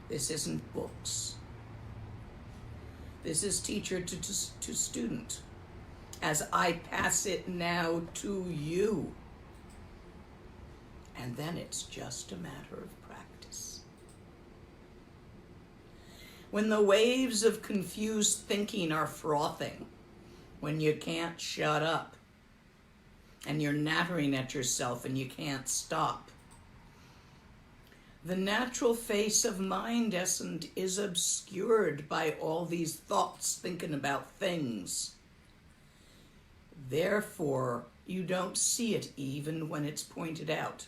This isn't books. This is teacher to student, as I pass it now to you. And then it's just a matter of practice. When the waves of confused thinking are frothing, when you can't shut up, and you're nattering at yourself and you can't stop, the natural face of mind essence is obscured by all these thoughts thinking about things. Therefore, you don't see it even when it's pointed out.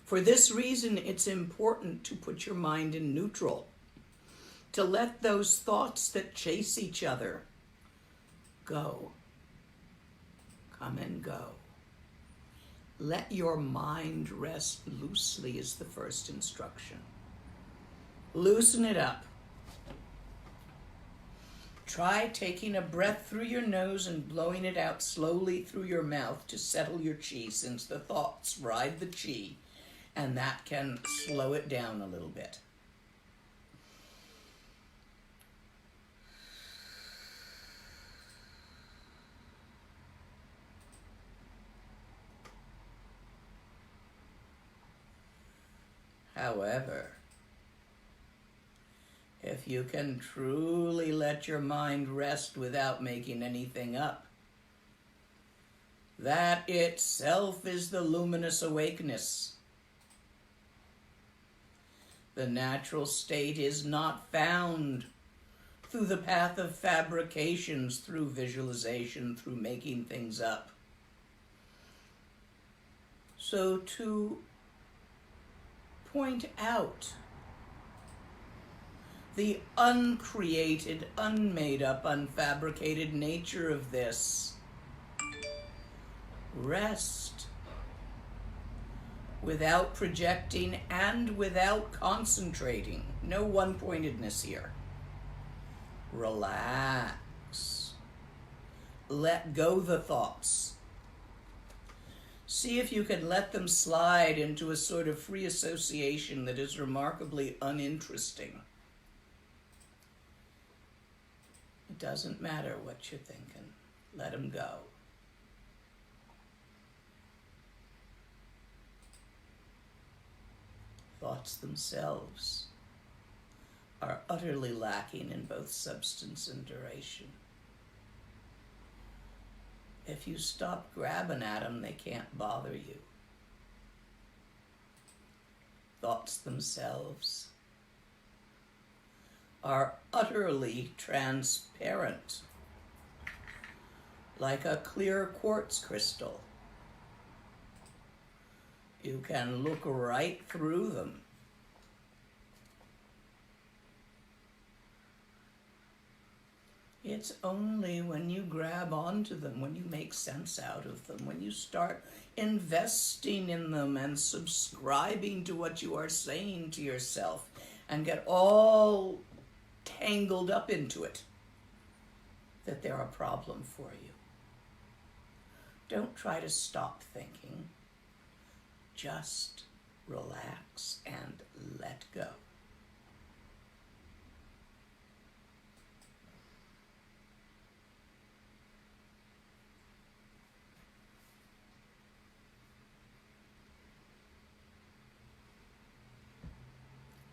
For this reason, it's important to put your mind in neutral, to let those thoughts that chase each other go, come and go. Let your mind rest loosely is the first instruction. Loosen it up. Try taking a breath through your nose and blowing it out slowly through your mouth to settle your chi, since the thoughts ride the chi, and that can slow it down a little bit. However, if you can truly let your mind rest without making anything up, that itself is the luminous awakeness. The natural state is not found through the path of fabrications, through visualization, through making things up. So to point out the uncreated, unmade up, unfabricated nature of this, rest without projecting and without concentrating. No one-pointedness here. Relax. Let go the thoughts. See if you can let them slide into a sort of free association that is remarkably uninteresting. It doesn't matter what you're thinking. Let them go. Thoughts themselves are utterly lacking in both substance and duration. If you stop grabbing at them, they can't bother you. Thoughts themselves are utterly transparent, like a clear quartz crystal. You can look right through them. It's only when you grab onto them, when you make sense out of them, when you start investing in them and subscribing to what you are saying to yourself and get all tangled up into it, that they're a problem for you. Don't try to stop thinking. Just relax and let go.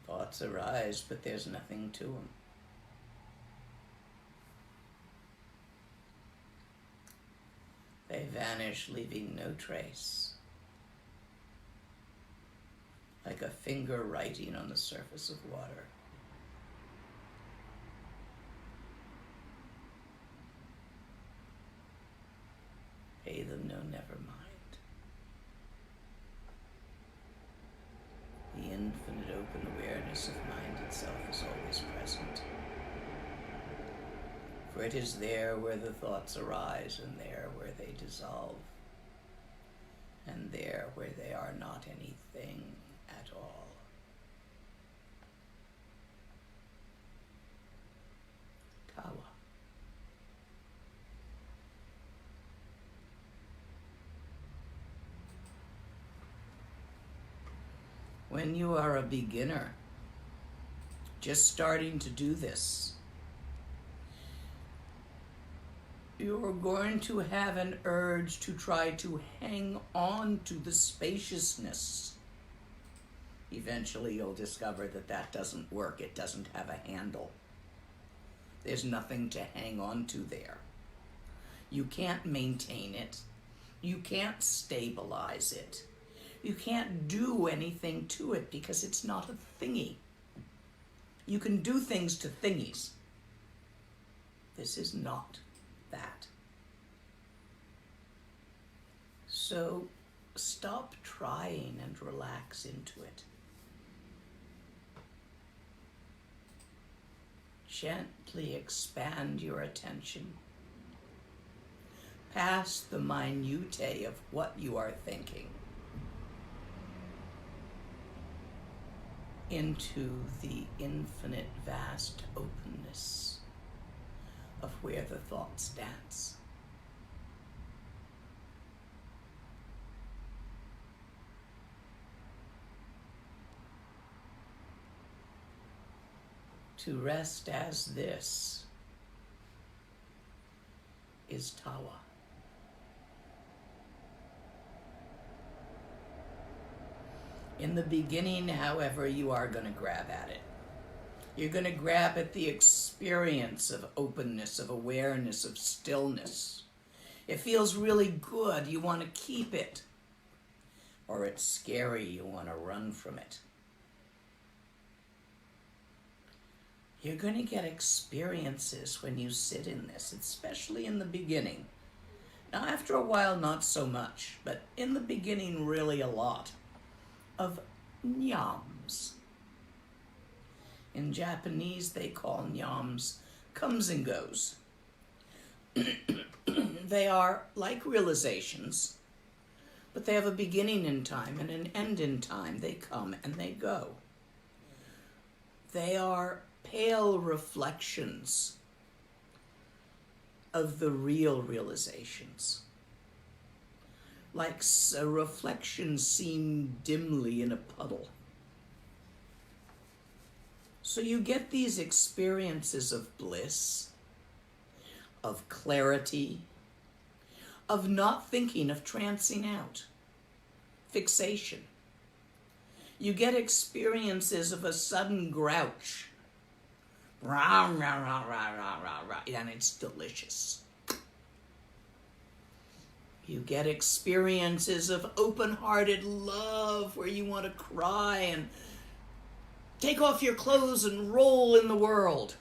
Thoughts arise, but there's nothing to them. They vanish, leaving no trace, like a finger writing on the surface of water. Pay them no never mind. The infinite open awareness of mind itself is always present. For it is there where the thoughts arise, and there where they dissolve, and there where they are not anything at all. Tawa. When you are a beginner, just starting to do this, you're going to have an urge to try to hang on to the spaciousness. Eventually you'll discover that that doesn't work. It doesn't have a handle. There's nothing to hang on to there. You can't maintain it. You can't stabilize it. You can't do anything to it because it's not a thingy. You can do things to thingies. This is not that. So stop trying and relax into it. Gently expand your attention past the minutiae of what you are thinking into the infinite vast openness of where the thoughts dance. To rest as this is Tawa. In the beginning, however, you are going to grab at it. You're going to grab at the experience of openness, of awareness, of stillness. It feels really good. You want to keep it. Or it's scary. You want to run from it. You're going to get experiences when you sit in this, especially in the beginning. Now, after a while, not so much, but in the beginning, really a lot of nyams. In Japanese, they call nyams comes and goes. They are like realizations, but they have a beginning in time and an end in time. They come and they go. They are pale reflections of the real realizations. Like a reflection seen dimly in a puddle. So you get these experiences of bliss, of clarity, of not thinking, of trancing out, fixation. You get experiences of a sudden grouch. Rah, rah, rah, rah, rah, rah, rah, and it's delicious. You get experiences of open-hearted love where you want to cry and take off your clothes and roll in the world.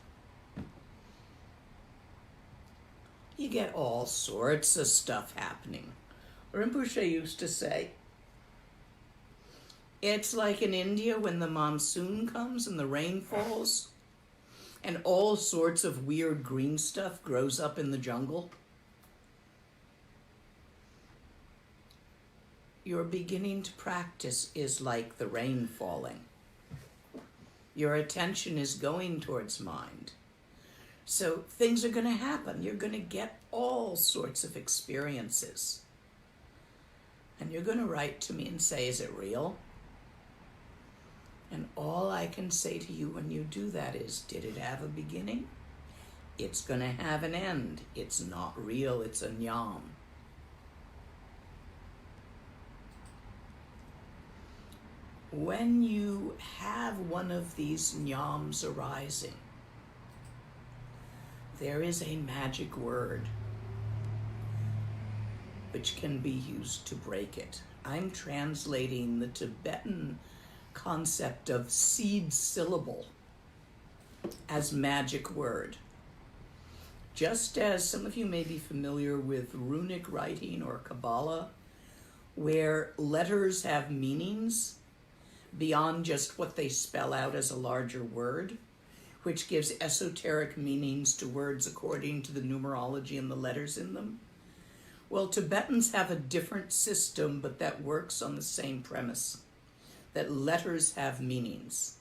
You get all sorts of stuff happening. Rinpoche used to say, it's like in India when the monsoon comes and the rain falls and all sorts of weird green stuff grows up in the jungle. Your beginning to practice is like the rain falling. Your attention is going towards mind. So things are going to happen. You're going to get all sorts of experiences. And you're going to write to me and say, is it real? And all I can say to you when you do that is, did it have a beginning? It's going to have an end. It's not real. It's a nyam. When you have one of these nyams arising, there is a magic word which can be used to break it. I'm translating the Tibetan concept of seed syllable as magic word. Just as some of you may be familiar with runic writing or Kabbalah, where letters have meanings beyond just what they spell out as a larger word, which gives esoteric meanings to words according to the numerology and the letters in them. Well, Tibetans have a different system, but that works on the same premise, that letters have meanings.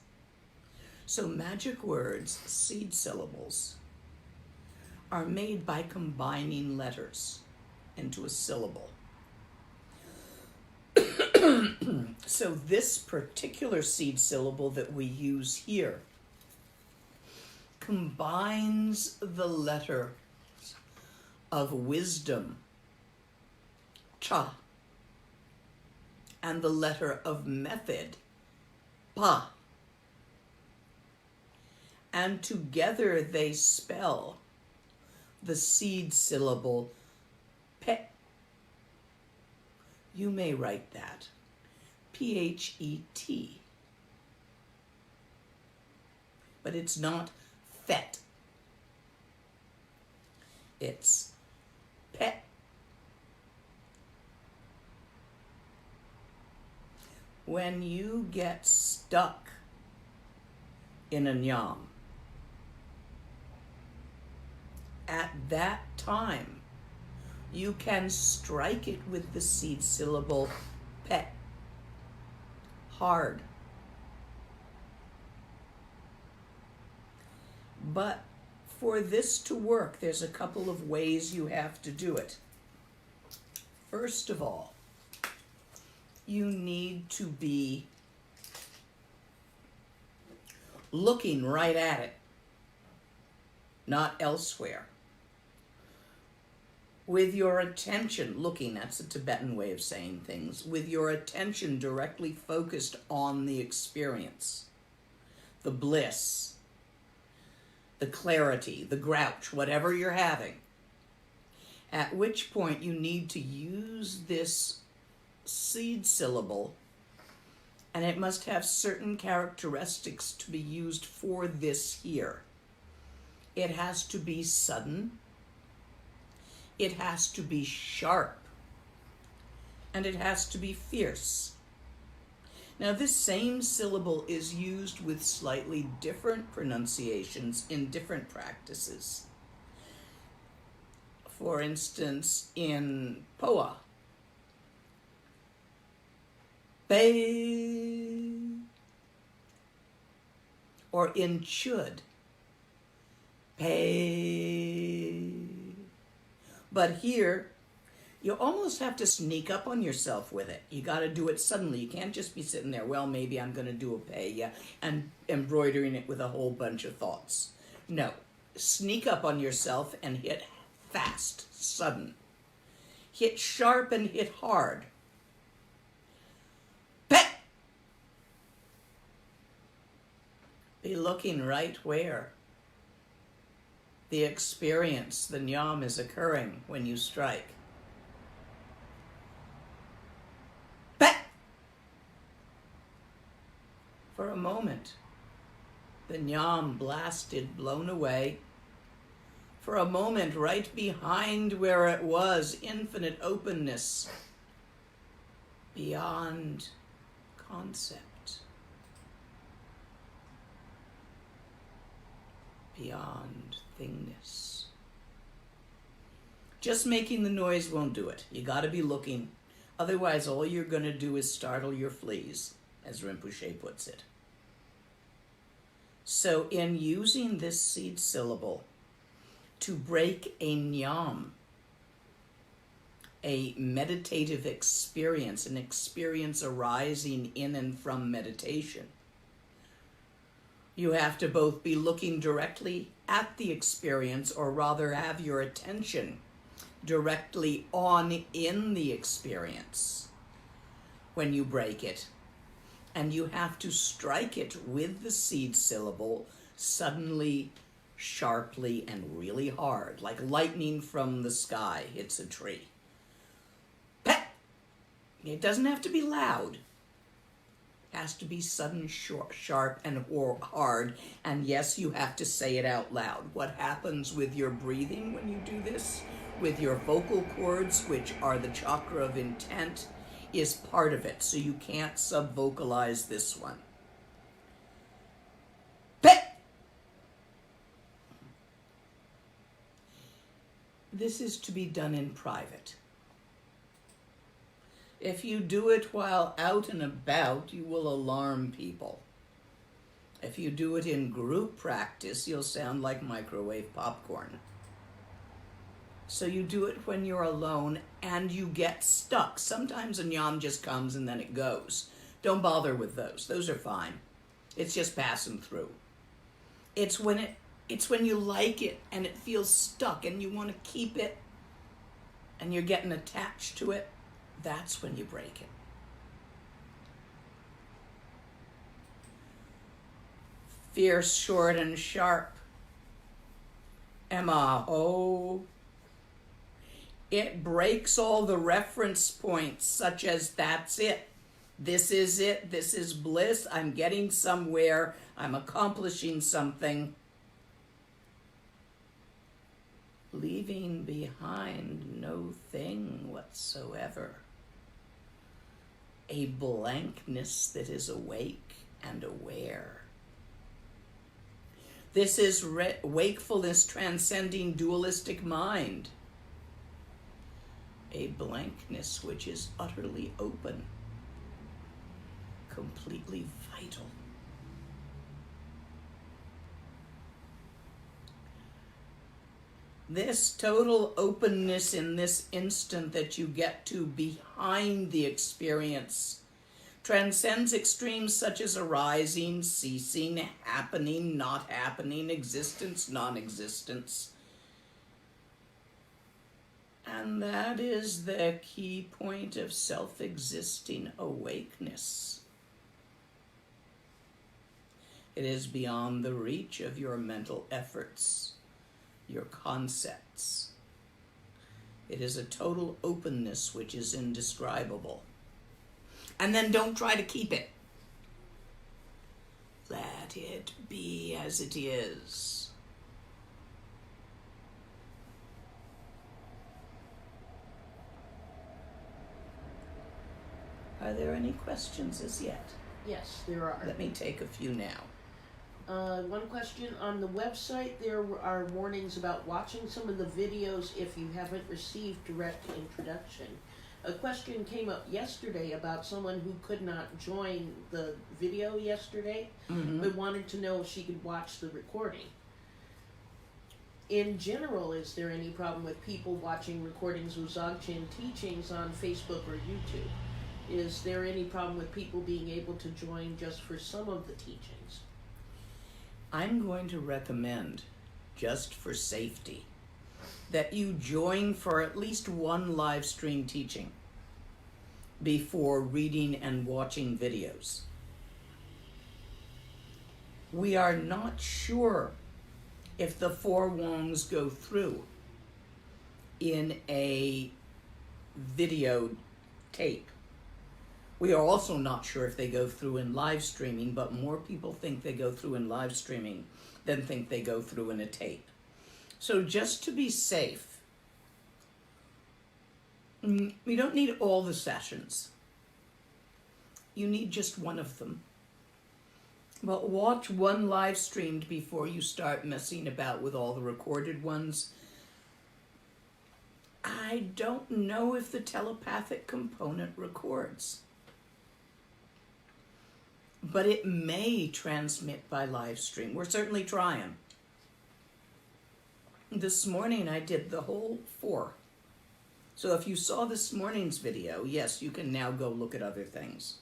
So magic words, seed syllables, are made by combining letters into a syllable. So this particular seed syllable that we use here combines the letter of wisdom, cha, and the letter of method, pa. And together they spell the seed syllable pe. You may write that, P-H-E-T. But it's not fet. It's pet. When you get stuck in a nyam, at that time, you can strike it with the seed syllable pet, hard. But for this to work, there's a couple of ways you have to do it. First of all, you need to be looking right at it, not elsewhere. With your attention looking, that's a Tibetan way of saying things, with your attention directly focused on the experience, the bliss, the clarity, the grouch, whatever you're having. At which point you need to use this seed syllable, and it must have certain characteristics to be used for this here. It has to be sudden, it has to be sharp, and it has to be fierce. Now, this same syllable is used with slightly different pronunciations in different practices. For instance, in Poa, Bay, or in Chud, Pay. But here, you almost have to sneak up on yourself with it. You got to do it suddenly. You can't just be sitting there, well, maybe I'm going to do a pay, yeah, and embroidering it with a whole bunch of thoughts. No, sneak up on yourself and hit fast, sudden. Hit sharp and hit hard. Pet! Be looking right where the experience, the nyam, is occurring when you strike. Pet! For a moment, the nyam blasted, blown away. For a moment, right behind where it was, infinite openness, beyond concept, beyond thingness. Just making the noise won't do it. You got to be looking. Otherwise, all you're going to do is startle your fleas, as Rinpoche puts it. So in using this seed syllable to break a nyam, a meditative experience, an experience arising in and from meditation, you have to both be looking directly at the experience, or rather have your attention directly on in the experience when you break it. And you have to strike it with the seed syllable suddenly, sharply, and really hard, like lightning from the sky hits a tree. Pet! It doesn't have to be loud. It has to be sudden, sharp, and hard. And yes, you have to say it out loud. What happens with your breathing when you do this, with your vocal cords, which are the chakra of intent, is part of it. So you can't sub-vocalize this one. Pet! This is to be done in private. If you do it while out and about, you will alarm people. If you do it in group practice, you'll sound like microwave popcorn. So you do it when you're alone and you get stuck. Sometimes a nyam just comes and then it goes. Don't bother with those. Those are fine. It's just passing through. It's when you like it and it feels stuck and you want to keep it and you're getting attached to it, that's when you break it. Fierce, short, and sharp. Emma, oh, it breaks all the reference points, such as that's it, this is bliss, I'm getting somewhere, I'm accomplishing something. Leaving behind no thing whatsoever. A blankness that is awake and aware. This is wakefulness transcending dualistic mind. A blankness which is utterly open, completely vital. This total openness in this instant that you get to behind the experience transcends extremes such as arising, ceasing, happening, not happening, existence, non-existence. And that is the key point of self-existing awakeness. It is beyond the reach of your mental efforts, your concepts. It is a total openness which is indescribable. And then don't try to keep it. Let it be as it is. Are there any questions as yet? Yes, there are. Let me take a few now. One question, on the website there are warnings about watching some of the videos if you haven't received direct introduction. A question came up yesterday about someone who could not join the video yesterday, but wanted to know if she could watch the recording. In general, is there any problem with people watching recordings of Dzogchen teachings on Facebook or YouTube? Is there any problem with people being able to join just for some of the teachings? I'm going to recommend, just for safety, that you join for at least one live stream teaching before reading and watching videos. We are not sure if the four Wongs go through in a video tape. We are also not sure if they go through in live streaming, but more people think they go through in live streaming than think they go through in a tape. So just to be safe, you don't need all the sessions. You need just one of them. But watch one live streamed before you start messing about with all the recorded ones. I don't know if the telepathic component records, but it may transmit by live stream. We're certainly trying. This morning I did the whole 4. So if you saw this morning's video, yes, you can now go look at other things.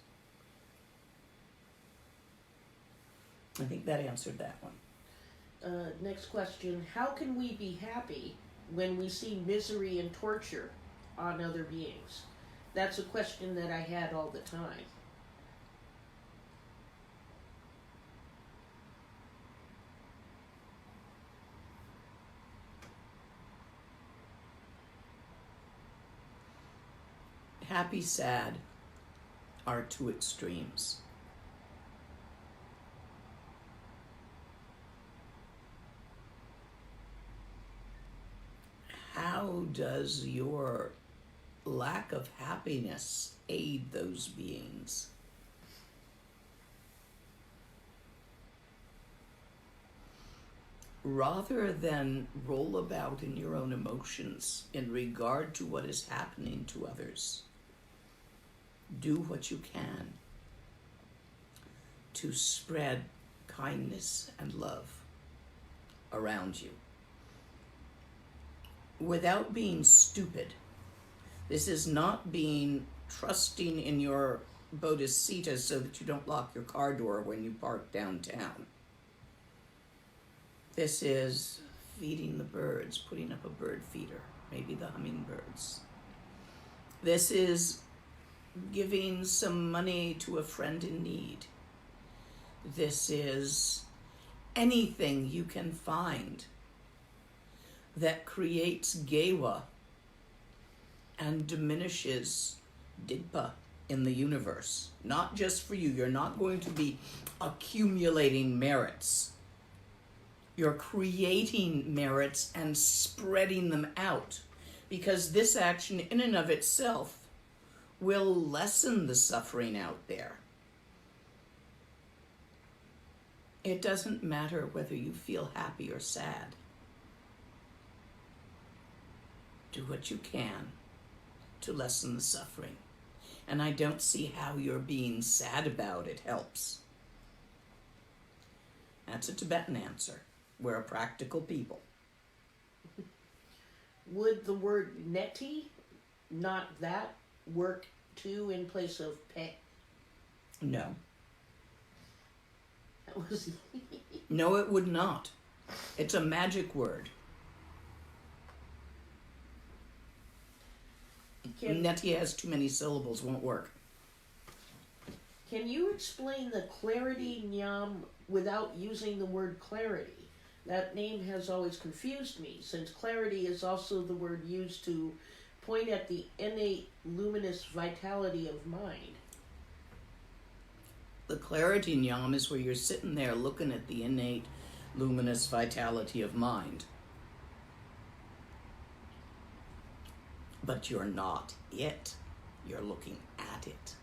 I think that answered that one. Next question, how can we be happy when we see misery and torture on other beings? That's a question that I had all the time. Happy, sad are two extremes. How does your lack of happiness aid those beings? Rather than roll about in your own emotions in regard to what is happening to others, do what you can to spread kindness and love around you without being stupid. This is not being trusting in your bodhisattva so that you don't lock your car door when you park downtown. This is feeding the birds, putting up a bird feeder, maybe the hummingbirds. This is giving some money to a friend in need. This is anything you can find that creates gewa and diminishes digpa in the universe. Not just for you. You're not going to be accumulating merits. You're creating merits and spreading them out, because this action in and of itself will lessen the suffering out there. It doesn't matter whether you feel happy or sad. Do what you can to lessen the suffering. And I don't see how your being sad about it helps. That's a Tibetan answer. We're a practical people. Would the word neti, not that, work too in place of pe? No. That was No, it would not. It's a magic word. Neti has too many syllables, won't work. Can you explain the clarity nyam without using the word clarity? That name has always confused me, since clarity is also the word used to point at the innate luminous vitality of mind. The clarity nyam is where you're sitting there looking at the innate luminous vitality of mind. But you're not it. You're looking at it.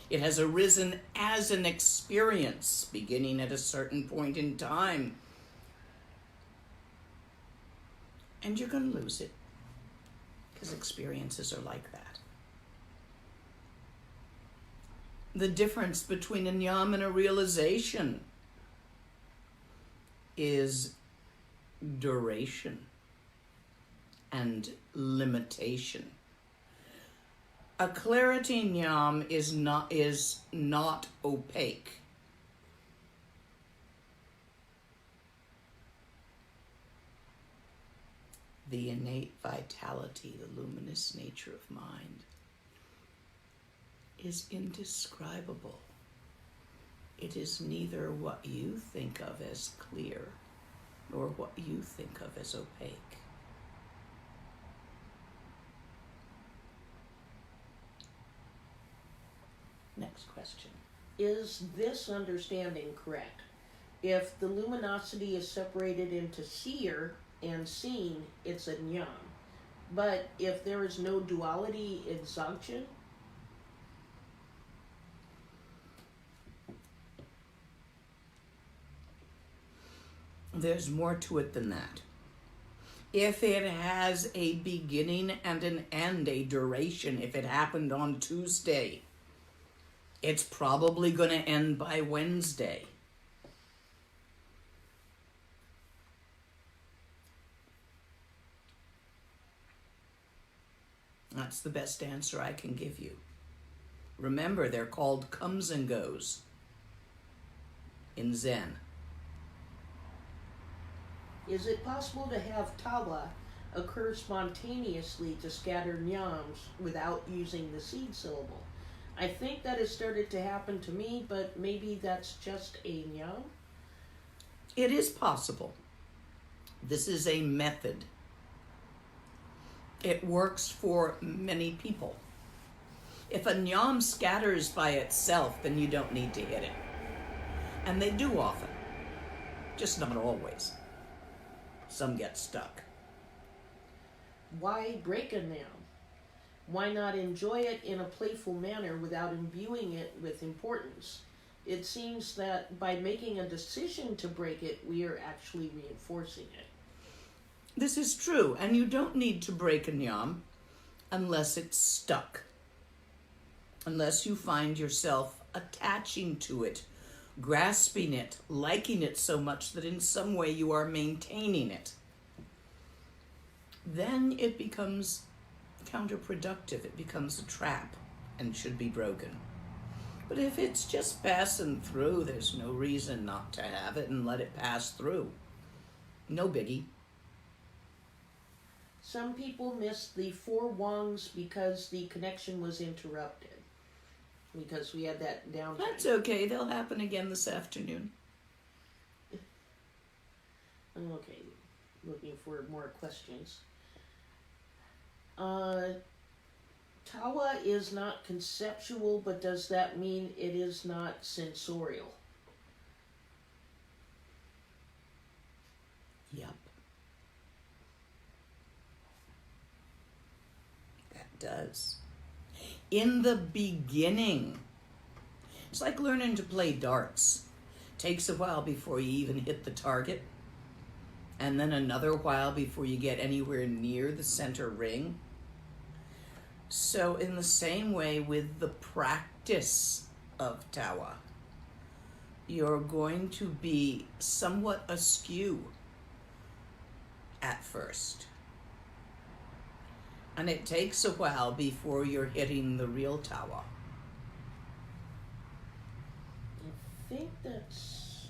It has arisen as an experience, beginning at a certain point in time. And you're going to lose it, because experiences are like that. The difference between a nyam and a realization is duration and limitation. A clarity nyam is not opaque. The innate vitality, the luminous nature of mind is indescribable. It is neither what you think of as clear nor what you think of as opaque. Next question. Is this understanding correct? If the luminosity is separated into seer and seen, it's a nyam. But if there is no duality in dzogchen, there's more to it than that. If it has a beginning and an end, a duration, if it happened on Tuesday, it's probably going to end by Wednesday. That's the best answer I can give you. Remember, they're called comes and goes in Zen. is it possible to have tawa occur spontaneously to scatter nyams without using the seed syllable? I think that has started to happen to me, but maybe that's just a nyam? It is possible. This is a method. It works for many people. If a nyam scatters by itself, then you don't need to hit it. And they do often, just not always. Some get stuck. Why break a nyam? Why not enjoy it in a playful manner without imbuing it with importance? It seems that by making a decision to break it, we are actually reinforcing it. This is true, and you don't need to break a nyam unless it's stuck. Unless you find yourself attaching to it, grasping it, liking it so much that in some way you are maintaining it. Then it becomes counterproductive. It becomes a trap and should be broken. But if it's just passing through, there's no reason not to have it and let it pass through. No biggie. Some people missed the 4 Wongs because the connection was interrupted. Because we had that downtime. That's okay. They'll happen again this afternoon. Okay, looking for more questions. Tawa is not conceptual, but does that mean it is not sensorial? Yep. That does. In the beginning, it's like learning to play darts. Takes a while before you even hit the target, and then another while before you get anywhere near the center ring. So in the same way with the practice of Tawa, you're going to be somewhat askew at first. And it takes a while before you're hitting the real Tawa. I think that's...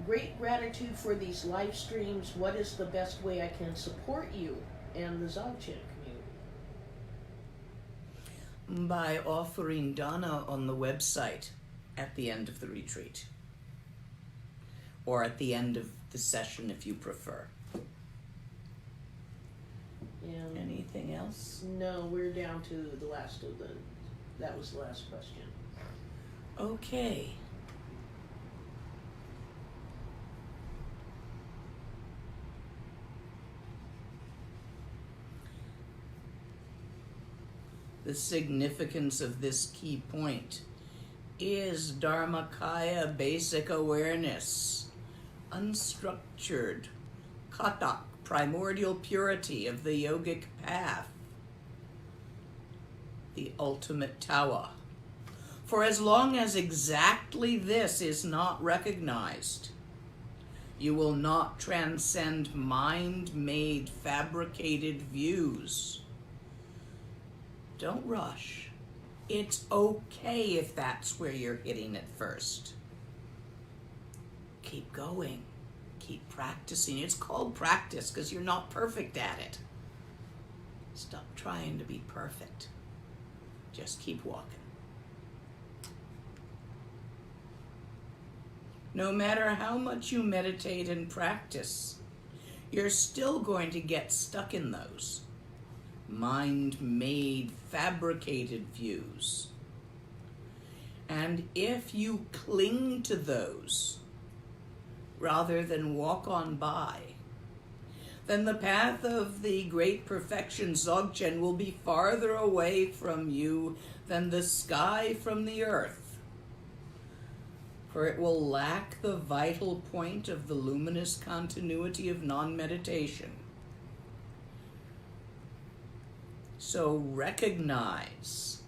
great gratitude for these live streams. What is the best way I can support you and the Dzogchen community? By offering dana on the website at the end of the retreat. Or at the end of the session if you prefer. And anything else? No, we're down to the last of the... That was the last question. Okay. The significance of this key point is Dharmakaya basic awareness, unstructured, katak, primordial purity of the yogic path, the ultimate Tawa. For as long as exactly this is not recognized, you will not transcend mind-made, fabricated views. Don't rush. It's okay if that's where you're hitting it first. Keep going. Keep practicing. It's called practice because you're not perfect at it. Stop trying to be perfect. Just keep walking. No matter how much you meditate and practice, you're still going to get stuck in those mind-made, fabricated views. And if you cling to those rather than walk on by, then the path of the great perfection Dzogchen will be farther away from you than the sky from the earth. For it will lack the vital point of the luminous continuity of non-meditation. So recognize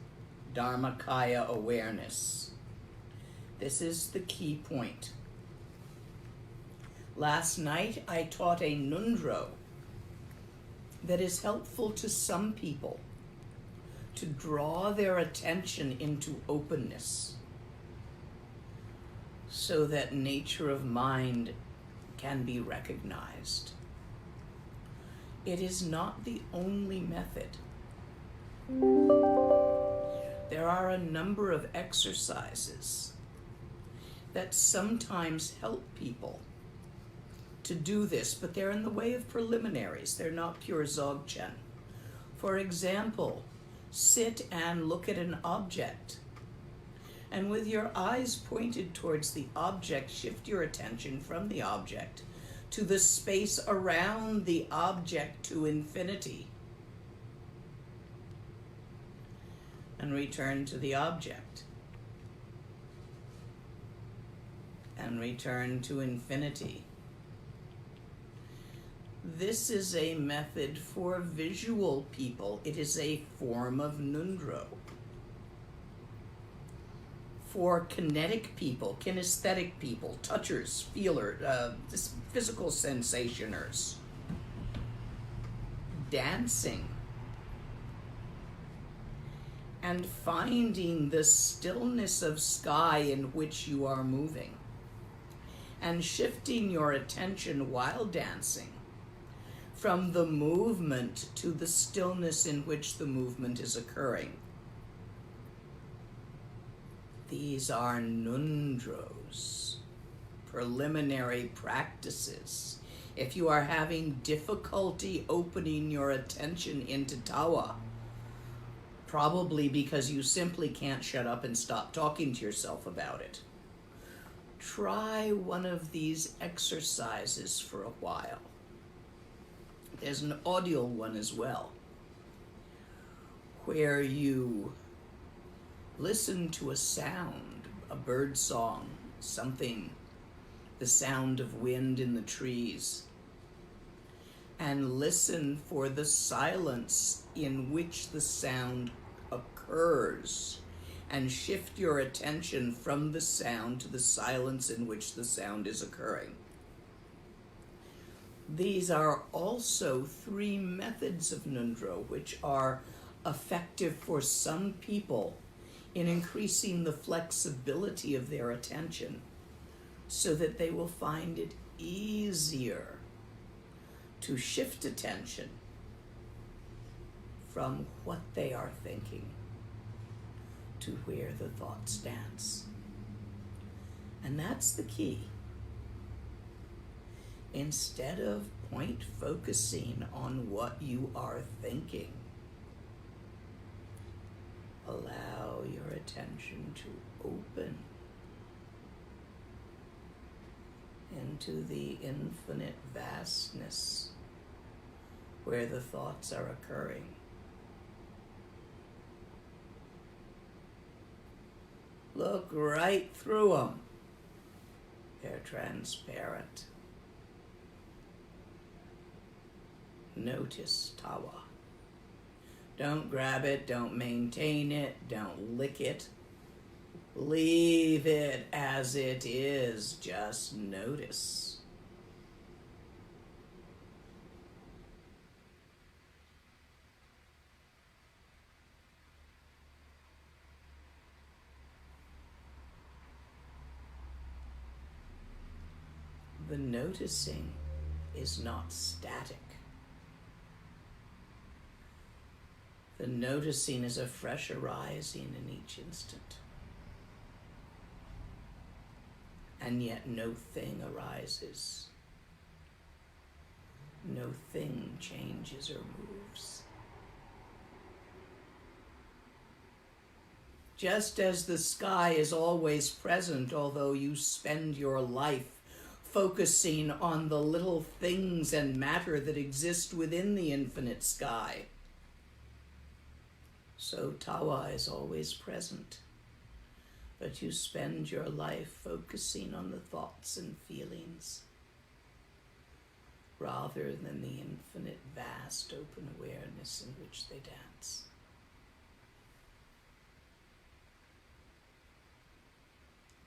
Dharmakaya awareness. This is the key point. Last night I taught a nundro that is helpful to some people to draw their attention into openness so that nature of mind can be recognized. It is not the only method. There are a number of exercises that sometimes help people to do this, but they're in the way of preliminaries. They're not pure Dzogchen. For example, sit and look at an object, and with your eyes pointed towards the object, shift your attention from the object to the space around the object to infinity, and return to the object, and return to infinity. This is a method for visual people. It is a form of nundro. For kinetic people, kinesthetic people, touchers, physical sensationers, dancing, and finding the stillness of sky in which you are moving. and shifting your attention while dancing from the movement to the stillness in which the movement is occurring. These are nundros, preliminary practices. If you are having difficulty opening your attention into tawa, probably because you simply can't shut up and stop talking to yourself about it, try one of these exercises for a while. There's an audio one as well, where you listen to a sound, a bird song, something, the sound of wind in the trees, and listen for the silence in which the sound occurs, and shift your attention from the sound to the silence in which the sound is occurring. These are also 3 methods of nundro which are effective for some people in increasing the flexibility of their attention so that they will find it easier to shift attention from what they are thinking to where the thoughts dance. And that's the key. Instead of point focusing on what you are thinking, allow your attention to open into the infinite vastness where the thoughts are occurring. Look right through them. They're transparent. Notice tawa. Don't grab it, don't maintain it, don't lick it. Leave it as it is, just notice. The noticing is not static. The noticing is a fresh arising in each instant. And yet no thing arises. No thing changes or moves. Just as the sky is always present, although you spend your life focusing on the little things and matter that exist within the infinite sky, so tawa is always present, but you spend your life focusing on the thoughts and feelings rather than the infinite, vast, open awareness in which they dance.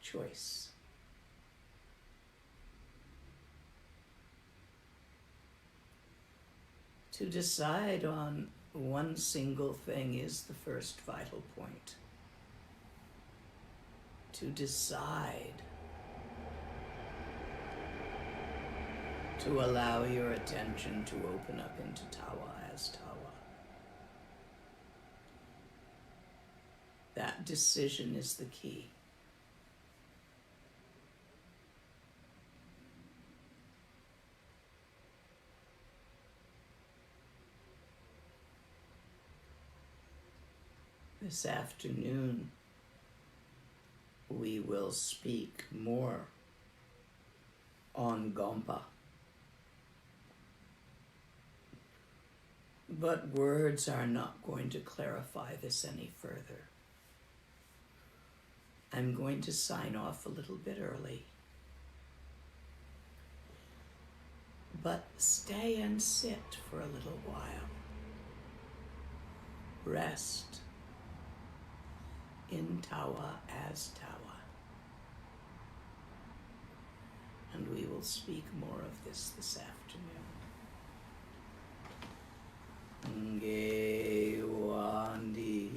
Choice. To decide on one single thing is the first vital point. To decide to allow your attention to open up into tawa as tawa. That decision is the key. This afternoon, we will speak more on Gompa. But words are not going to clarify this any further. I'm going to sign off a little bit early. But stay and sit for a little while. Rest in tawa as tawa. And we will speak more of this afternoon. Nge wandi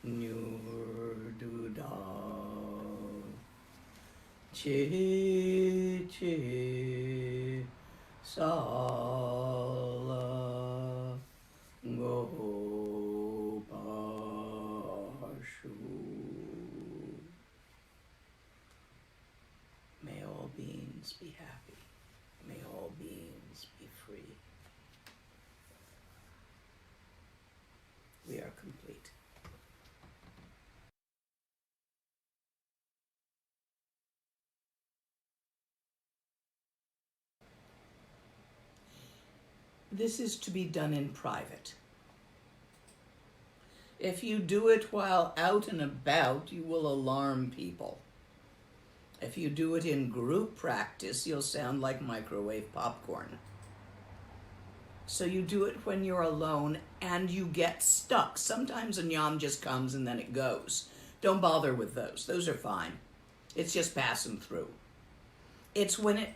nyur dudal Chi chi sala gopashu. May all beings be happy. May all beings be free. We are complete. This is to be done in private. If you do it while out and about, you will alarm people. If you do it in group practice, you'll sound like microwave popcorn. So you do it when you're alone and you get stuck. Sometimes a nyam just comes and then it goes. Don't bother with those. Those are fine. It's just passing through. It's when it